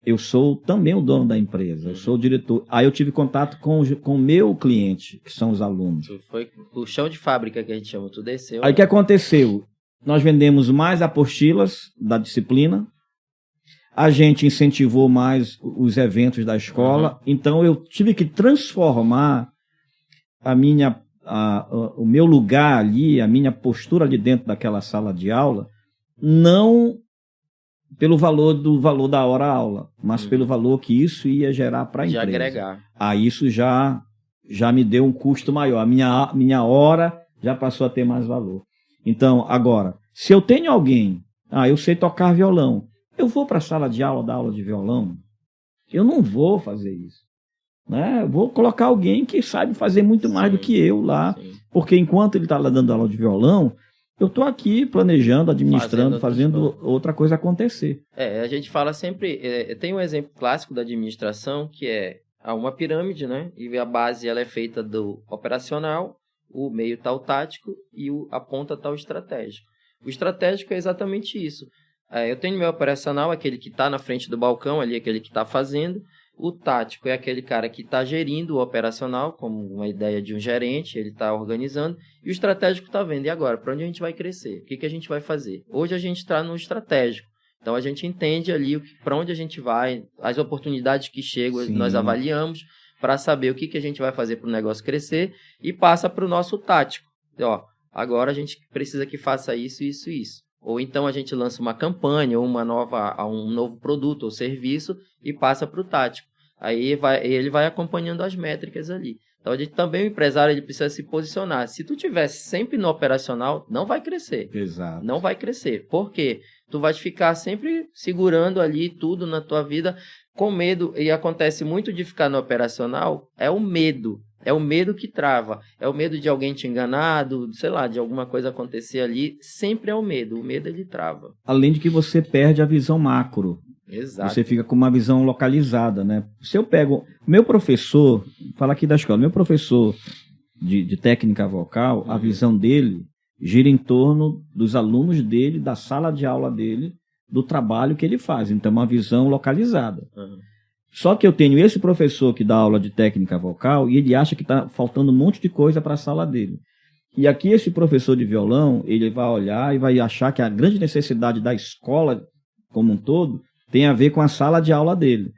A: eu sou também o dono da empresa, eu sou o diretor. Aí eu tive contato com o meu cliente, que são os alunos.
B: Tu foi o chão de fábrica que a gente chama, tu desceu.
A: Aí o que aconteceu? Nós vendemos mais apostilas da disciplina, a gente incentivou mais os eventos da escola, então eu tive que transformar o meu lugar ali, a minha postura ali dentro daquela sala de aula, não pelo valor da hora-aula, mas pelo valor que isso ia gerar para a empresa.
B: De agregar.
A: Aí isso já me deu um custo maior. A minha hora já passou a ter mais valor. Então, agora, se eu tenho alguém, eu sei tocar violão, eu vou para a sala de aula dar aula de violão? Eu não vou fazer isso. Né? Eu vou colocar alguém que sabe fazer muito mais do que eu lá, porque enquanto ele está lá dando aula de violão, eu estou aqui planejando, administrando, fazendo outra coisa acontecer.
B: A gente fala sempre, tem um exemplo clássico da administração, que é uma pirâmide, né? E a base ela é feita do operacional, o meio está o tático e a ponta está o estratégico. O estratégico é exatamente isso. Eu tenho meu operacional, aquele que está na frente do balcão, ali, aquele que está fazendo. O tático é aquele cara que está gerindo o operacional, como uma ideia de um gerente, ele está organizando. E o estratégico está vendo, e agora, para onde a gente vai crescer? O que a gente vai fazer? Hoje a gente está no estratégico. Então a gente entende ali para onde a gente vai, as oportunidades que chegam, nós avaliamos para saber o que a gente vai fazer para o negócio crescer e passa para o nosso tático. Agora a gente precisa que faça isso, isso, isso. Ou então a gente lança uma campanha, ou um novo produto ou serviço e passa para o tático. Aí ele vai acompanhando as métricas ali. Então também o empresário ele precisa se posicionar. Se tu tivesse sempre no operacional, não vai crescer.
A: Exato.
B: Não vai crescer. Por quê? Tu vai ficar sempre segurando ali tudo na tua vida com medo. E acontece muito de ficar no operacional, é o medo. É o medo que trava. É o medo de alguém te enganar, sei lá, de alguma coisa acontecer ali. Sempre é o medo. O medo, ele trava.
A: Além de que você perde a visão macro.
B: Exato.
A: Você fica com uma visão localizada, né? Se eu pego... Meu professor, fala aqui da escola, meu professor de técnica vocal, a visão dele gira em torno dos alunos dele, da sala de aula dele, do trabalho que ele faz. Então, é uma visão localizada. Só que eu tenho esse professor que dá aula de técnica vocal e ele acha que está faltando um monte de coisa para a sala dele. E aqui esse professor de violão, ele vai olhar e vai achar que a grande necessidade da escola como um todo tem a ver com a sala de aula dele.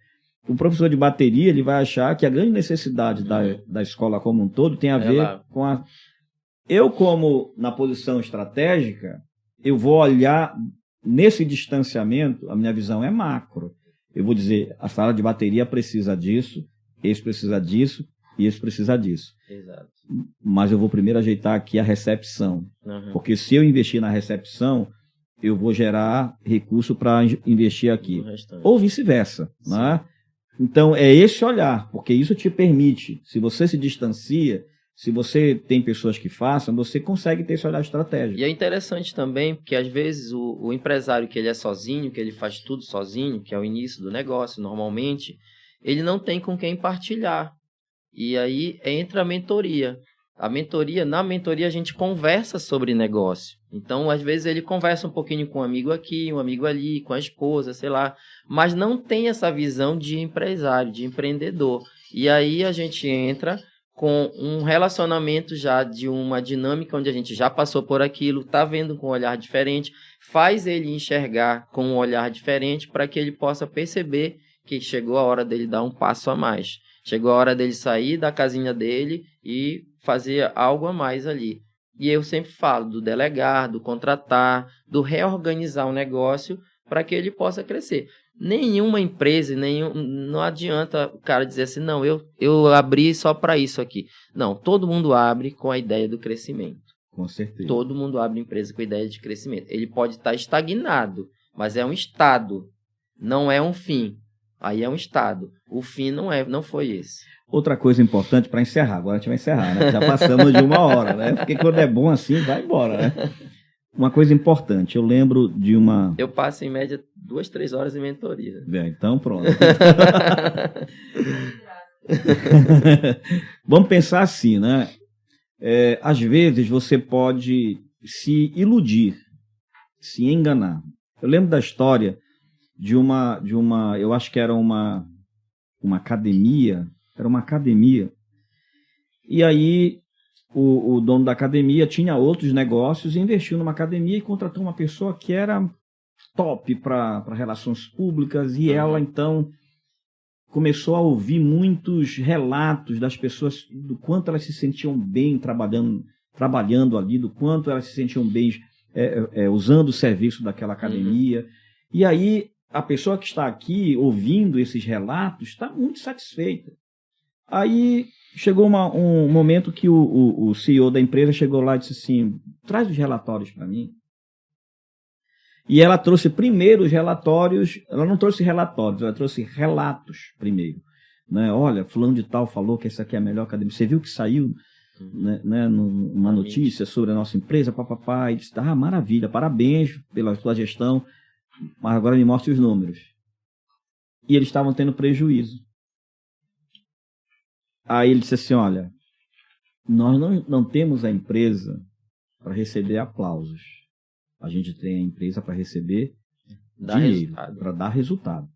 A: O professor de bateria, ele vai achar que a grande necessidade da escola como um todo tem a ver com a... Eu, como na posição estratégica, eu vou olhar nesse distanciamento, a minha visão é macro. Eu vou dizer, a sala de bateria precisa disso, esse precisa disso e esse precisa disso.
B: Exato.
A: Mas eu vou primeiro ajeitar aqui a recepção. Porque se eu investir na recepção, eu vou gerar recurso para investir aqui. Ou vice-versa. Né? Então, é esse olhar, porque isso te permite, se você se distancia, se você tem pessoas que façam, você consegue ter esse olhar estratégico.
B: E é interessante também, porque às vezes o empresário que ele é sozinho, que ele faz tudo sozinho, que é o início do negócio, normalmente, ele não tem com quem partilhar. E aí entra a mentoria. Na mentoria a gente conversa sobre negócio. Então, às vezes ele conversa um pouquinho com um amigo aqui, um amigo ali, com a esposa, sei lá. Mas não tem essa visão de empresário, de empreendedor. E aí a gente entra com um relacionamento já de uma dinâmica onde a gente já passou por aquilo, está vendo com um olhar diferente, faz ele enxergar com um olhar diferente para que ele possa perceber que chegou a hora dele dar um passo a mais. Chegou a hora dele sair da casinha dele e fazer algo a mais ali. E eu sempre falo do delegar, do contratar, do reorganizar o negócio para que ele possa crescer. Nenhuma empresa, não adianta o cara dizer assim, não, eu abri só para isso aqui. Não, todo mundo abre com a ideia do crescimento.
A: Com certeza.
B: Todo mundo abre empresa com a ideia de crescimento. Ele pode estar estagnado, mas é um estado, não é um fim. Aí é um estado. O fim não foi esse.
A: Outra coisa importante para encerrar, agora a gente vai encerrar, né? Já passamos de 1 hora, né? Porque quando é bom assim, vai embora, né? Uma coisa importante, eu lembro de uma...
B: Eu passo em média 2, 3 horas em mentoria.
A: Bem, então pronto. Vamos pensar assim, né? Às vezes você pode se iludir, se enganar. Eu lembro da história de uma eu acho que era uma academia, e aí o dono da academia tinha outros negócios, investiu numa academia e contratou uma pessoa que era top para relações públicas, e ela então começou a ouvir muitos relatos das pessoas do quanto elas se sentiam bem trabalhando ali, do quanto elas se sentiam bem usando o serviço daquela academia. E aí, a pessoa que está aqui ouvindo esses relatos está muito satisfeita. Aí chegou um momento que o CEO da empresa chegou lá e disse assim, traz os relatórios para mim. E ela trouxe primeiro os relatórios, ela não trouxe relatórios, ela trouxe relatos primeiro. Né? Olha, fulano de tal falou que essa aqui é a melhor academia. Você viu que saiu uma notícia sobre a nossa empresa, papapá, e disse, maravilha, parabéns pela sua gestão, mas agora me mostre os números. E eles estavam tendo prejuízo. Aí ele disse assim, olha, nós não temos a empresa para receber aplausos. A gente tem a empresa para receber dinheiro, para dar resultado.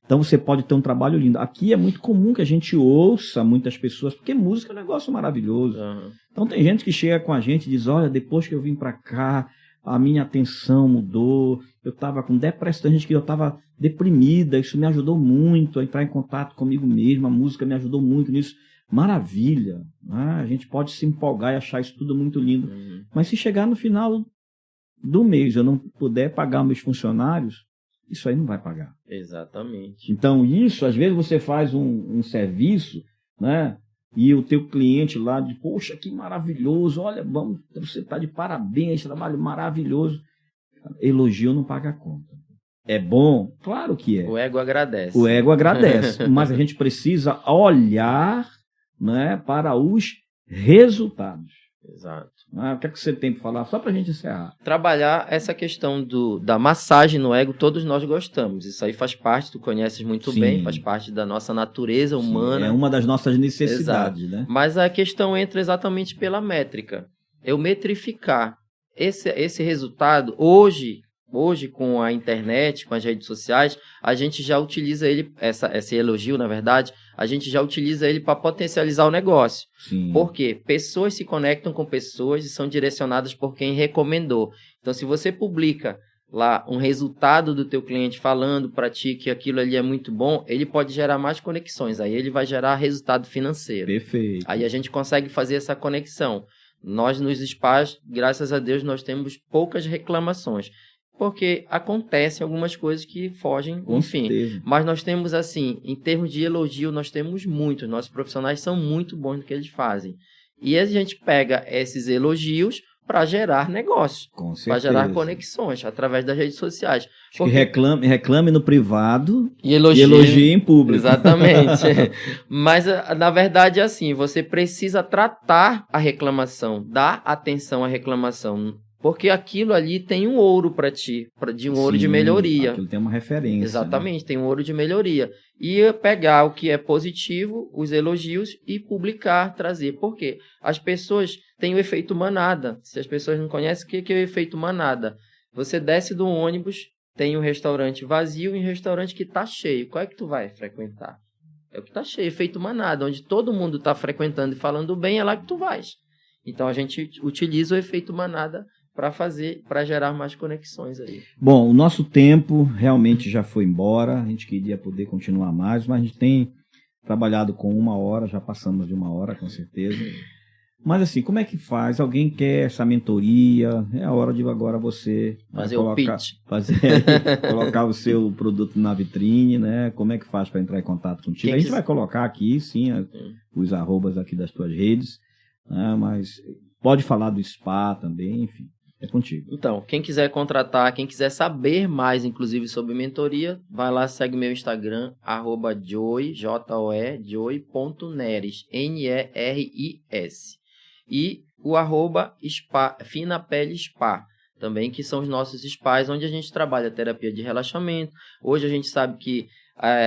A: Então você pode ter um trabalho lindo. Aqui é muito comum que a gente ouça muitas pessoas, porque música é um negócio maravilhoso. Uhum. Então tem gente que chega com a gente e diz, olha, depois que eu vim para cá, a minha atenção mudou, eu estava com depressão, tem gente que eu estava deprimida, isso me ajudou muito a entrar em contato comigo mesmo, a música me ajudou muito nisso. Maravilha, né? A gente pode se empolgar e achar isso tudo muito lindo. Uhum. Mas se chegar no final do mês eu não puder pagar meus funcionários, isso aí não vai pagar.
B: Exatamente.
A: Então isso, às vezes você faz um serviço, né? E o teu cliente lá diz, poxa, que maravilhoso, olha, você está de parabéns, trabalho maravilhoso. Elogio não paga a conta. É bom? Claro que é.
B: O ego agradece.
A: O ego agradece, mas a gente precisa olhar, né, para os resultados.
B: Exato.
A: O que é que você tem para falar? Só para a gente encerrar.
B: Trabalhar essa questão da massagem no ego, todos nós gostamos. Isso aí faz parte, tu conheces muito bem, faz parte da nossa natureza humana.
A: É uma das nossas necessidades.
B: Exato.
A: Né?
B: Mas a questão entra exatamente pela métrica. Eu metrificar esse resultado, hoje com a internet, com as redes sociais, a gente já utiliza ele, esse elogio, na verdade, a gente já utiliza ele para potencializar o negócio.
A: Sim.
B: Porque pessoas se conectam com pessoas e são direcionadas por quem recomendou. Então, se você publica lá um resultado do teu cliente falando para ti que aquilo ali é muito bom, ele pode gerar mais conexões. Aí ele vai gerar resultado financeiro.
A: Perfeito.
B: Aí a gente consegue fazer essa conexão. Nós, nos spas, graças a Deus, nós temos poucas reclamações. Porque acontecem algumas coisas que fogem, enfim. Mas nós temos, assim, em termos de elogio, nós temos muitos. Nossos profissionais são muito bons no que eles fazem. E a gente pega esses elogios para gerar negócios. Para gerar conexões através das redes sociais.
A: Porque reclame no privado
B: e elogie
A: em público.
B: Exatamente. Mas, na verdade, é assim, você precisa tratar a reclamação, dar atenção à reclamação. Porque aquilo ali tem um ouro para ti, um ouro de melhoria.
A: Aquilo tem uma referência.
B: Exatamente, né? Tem um ouro de melhoria. E pegar o que é positivo, os elogios, e publicar, trazer. Por quê? As pessoas têm o efeito manada. Se as pessoas não conhecem, o que é o efeito manada? Você desce do ônibus, tem um restaurante vazio e um restaurante que está cheio. Qual é que tu vai frequentar? É o que está cheio, efeito manada. Onde todo mundo está frequentando e falando bem, é lá que tu vais. Então, a gente utiliza o efeito manada para gerar mais conexões aí.
A: Bom, o nosso tempo realmente já foi embora, a gente queria poder continuar mais, mas a gente tem trabalhado com 1 hora, já passamos de 1 hora, com certeza. Mas assim, como é que faz? Alguém quer essa mentoria? É a hora de agora você colocar o seu produto na vitrine, né? Como é que faz para entrar em contato contigo? A gente vai colocar aqui, sim, os arrobas aqui das tuas redes, né? Mas pode falar do spa também, enfim. É contigo.
B: Então, quem quiser contratar, quem quiser saber mais, inclusive, sobre mentoria, vai lá, segue meu Instagram, @joy.neris, Neris. E o @Fina Pele Spa, também, que são os nossos spas, onde a gente trabalha terapia de relaxamento. Hoje a gente sabe que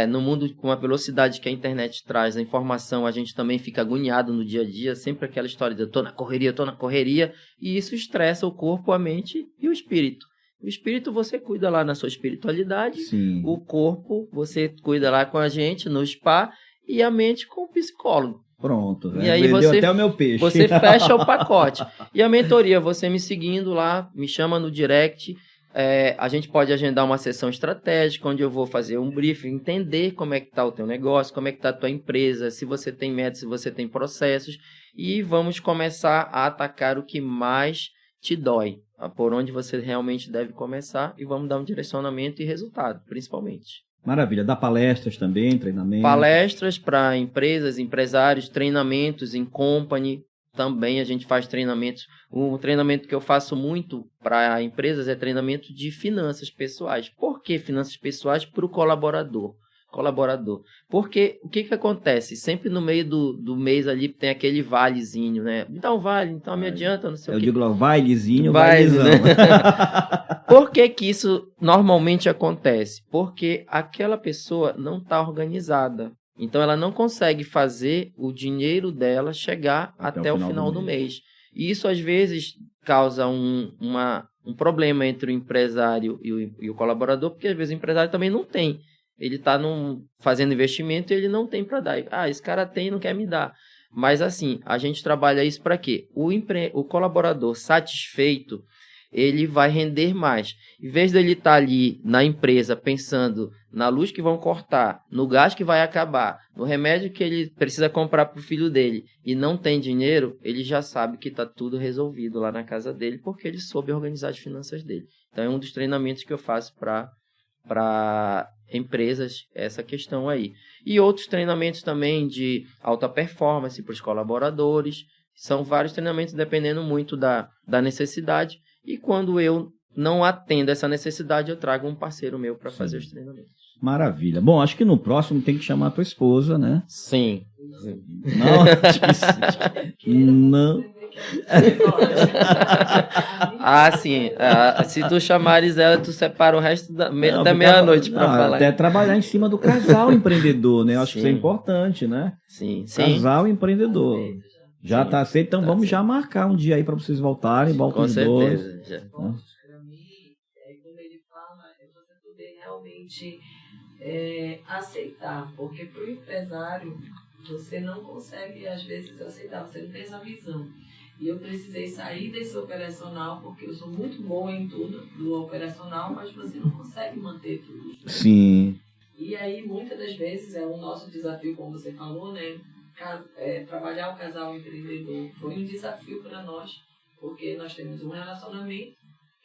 B: no mundo com a velocidade que a internet traz a informação, a gente também fica agoniado no dia a dia, sempre aquela história de eu tô na correria, e isso estressa o corpo, a mente e o espírito. O espírito você cuida lá na sua espiritualidade,
A: sim.
B: O corpo você cuida lá com a gente no spa, e a mente com o psicólogo.
A: Pronto,
B: e aí você,
A: até o meu peixe.
B: Você fecha o pacote. E a mentoria, você me seguindo lá, me chama no direct. A gente pode agendar uma sessão estratégica, onde eu vou fazer um briefing, entender como é que está o teu negócio, como é que está a tua empresa, se você tem metas, se você tem processos, e vamos começar a atacar o que mais te dói. por onde você realmente deve começar e vamos dar um direcionamento e resultado, principalmente.
A: Maravilha. Dá palestras também, treinamentos?
B: Palestras para empresas, empresários, treinamentos em company. Também a gente faz treinamentos. Um treinamento que eu faço muito para empresas é treinamento de finanças pessoais. Por que finanças pessoais? Para o colaborador. Porque o que acontece? Sempre no meio do mês ali tem aquele valezinho, né? Me dá um vale, então me adianta, não sei o quê.
A: Eu digo lá, valezinho,
B: Vale,
A: valezão.
B: né? Por que isso normalmente acontece? Porque aquela pessoa não está organizada. Então, ela não consegue fazer o dinheiro dela chegar até o final do mês. E isso, às vezes, causa um problema entre o empresário e o colaborador, porque, às vezes, o empresário também não tem. Ele está fazendo investimento e ele não tem para dar. Esse cara tem e não quer me dar. Mas, assim, a gente trabalha isso para quê? O colaborador satisfeito, ele vai render mais. Em vez dele estar ali na empresa pensando na luz que vão cortar, no gás que vai acabar, no remédio que ele precisa comprar para o filho dele e não tem dinheiro, ele já sabe que está tudo resolvido lá na casa dele porque ele soube organizar as finanças dele. Então é um dos treinamentos que eu faço para empresas, essa questão aí. E outros treinamentos também de alta performance para os colaboradores. São vários treinamentos dependendo muito da necessidade. E quando eu não atendo essa necessidade, eu trago um parceiro meu para fazer os treinamentos.
A: Maravilha. Bom, acho que no próximo tem que chamar a tua esposa, né?
B: Sim.
A: Não, não.
B: Sim. Se tu chamares ela, tu separa o resto até meia-noite para falar.
A: Até trabalhar em cima do casal empreendedor, né? Eu acho que isso é importante, né?
B: Sim.
A: Casal empreendedor. Já está aceito, então vamos já marcar um dia aí para vocês voltarem, voltam os dois.
B: Com certeza.
D: Quando ele fala, é você poder realmente aceitar, porque para o empresário você não consegue às vezes aceitar, você não tem essa visão. E eu precisei sair desse operacional, porque eu sou muito boa em tudo do operacional, mas você não consegue manter tudo.
A: Sim.
D: E aí muitas das vezes é o nosso desafio, como você falou, né? Trabalhar o casal empreendedor foi um desafio para nós, porque nós temos um relacionamento,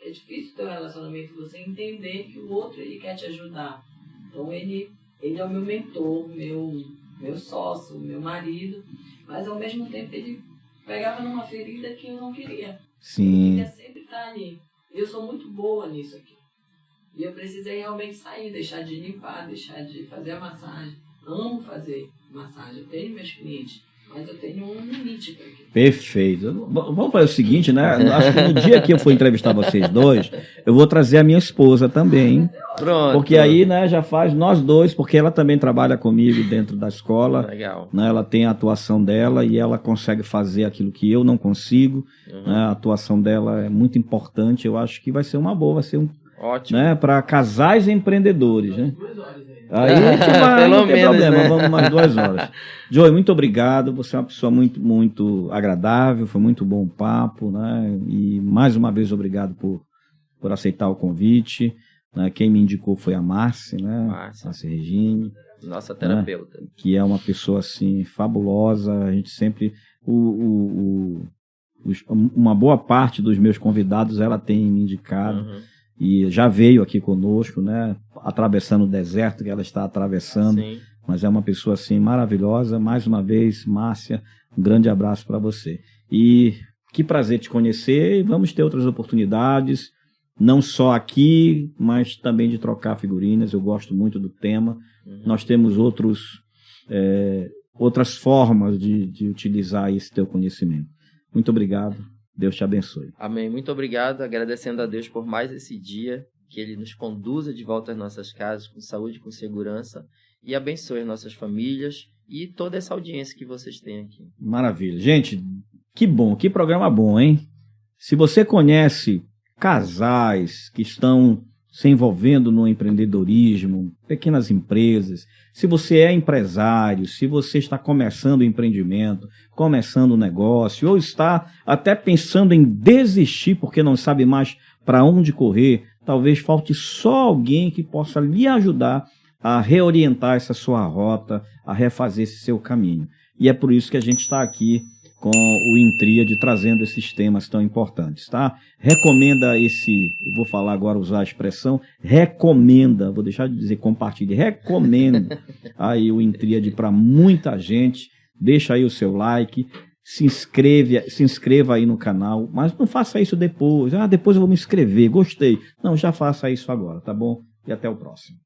D: é difícil ter um relacionamento, você entender que o outro ele quer te ajudar. Então ele é o meu mentor, meu sócio, meu marido, mas ao mesmo tempo ele pegava numa ferida que eu não queria.
A: Sim.
D: Eu queria sempre estar ali. Eu sou muito boa nisso aqui. E eu precisei realmente sair, deixar de limpar, deixar de fazer a massagem. Amo fazer massagem, eu tenho meus clientes, mas eu tenho um limite para aqui.
A: Perfeito. Vamos fazer o seguinte, né? Acho que no dia que eu for entrevistar vocês dois, eu vou trazer a minha esposa também.
B: Pronto.
A: Porque aí, né, já faz nós dois, porque ela também trabalha comigo dentro da escola.
B: Legal.
A: Né, ela tem a atuação dela e ela consegue fazer aquilo que eu não consigo. Né, a atuação dela é muito importante. Eu acho que vai ser uma boa, vai ser
B: ótimo,
A: né, para casais empreendedores, né? Aí a gente vai,
B: pelo
A: não tem
B: menos,
A: problema,
B: né?
A: Vamos mais 2 horas. Joey, muito obrigado, você é uma pessoa muito, muito agradável, foi muito bom o papo, né? E mais uma vez obrigado por aceitar o convite, né? Quem me indicou foi a Márcia, né? Márcia Regine.
B: Nossa terapeuta.
A: Né? Que é uma pessoa, assim, fabulosa, a gente sempre... uma boa parte dos meus convidados ela tem me indicado. E já veio aqui conosco, né? Atravessando o deserto que ela está atravessando.
B: Sim.
A: Mas é uma pessoa assim maravilhosa. Mais uma vez, Márcia, um grande abraço para você. E que prazer te conhecer. E vamos ter outras oportunidades, não só aqui, mas também de trocar figurinhas. Eu gosto muito do tema. Nós temos outras formas de utilizar esse teu conhecimento. Muito obrigado. Deus te abençoe.
B: Amém. Muito obrigado. Agradecendo a Deus por mais esse dia, que Ele nos conduza de volta às nossas casas, com saúde, com segurança, e abençoe as nossas famílias e toda essa audiência que vocês têm aqui.
A: Maravilha. Gente, que bom, que programa bom, hein? Se você conhece casais que estão se envolvendo no empreendedorismo, pequenas empresas, se você é empresário, se você está começando o empreendimento, começando o negócio, ou está até pensando em desistir porque não sabe mais para onde correr, talvez falte só alguém que possa lhe ajudar a reorientar essa sua rota, a refazer esse seu caminho. E é por isso que a gente está aqui com o Intríade trazendo esses temas tão importantes, tá? Recomenda vou falar agora, usar a expressão, vou deixar de dizer compartilhe, recomenda aí o Intríade para muita gente, deixa aí o seu like, se inscreva aí no canal, mas não faça isso depois, depois eu vou me inscrever, gostei. Não, já faça isso agora, tá bom? E até o próximo.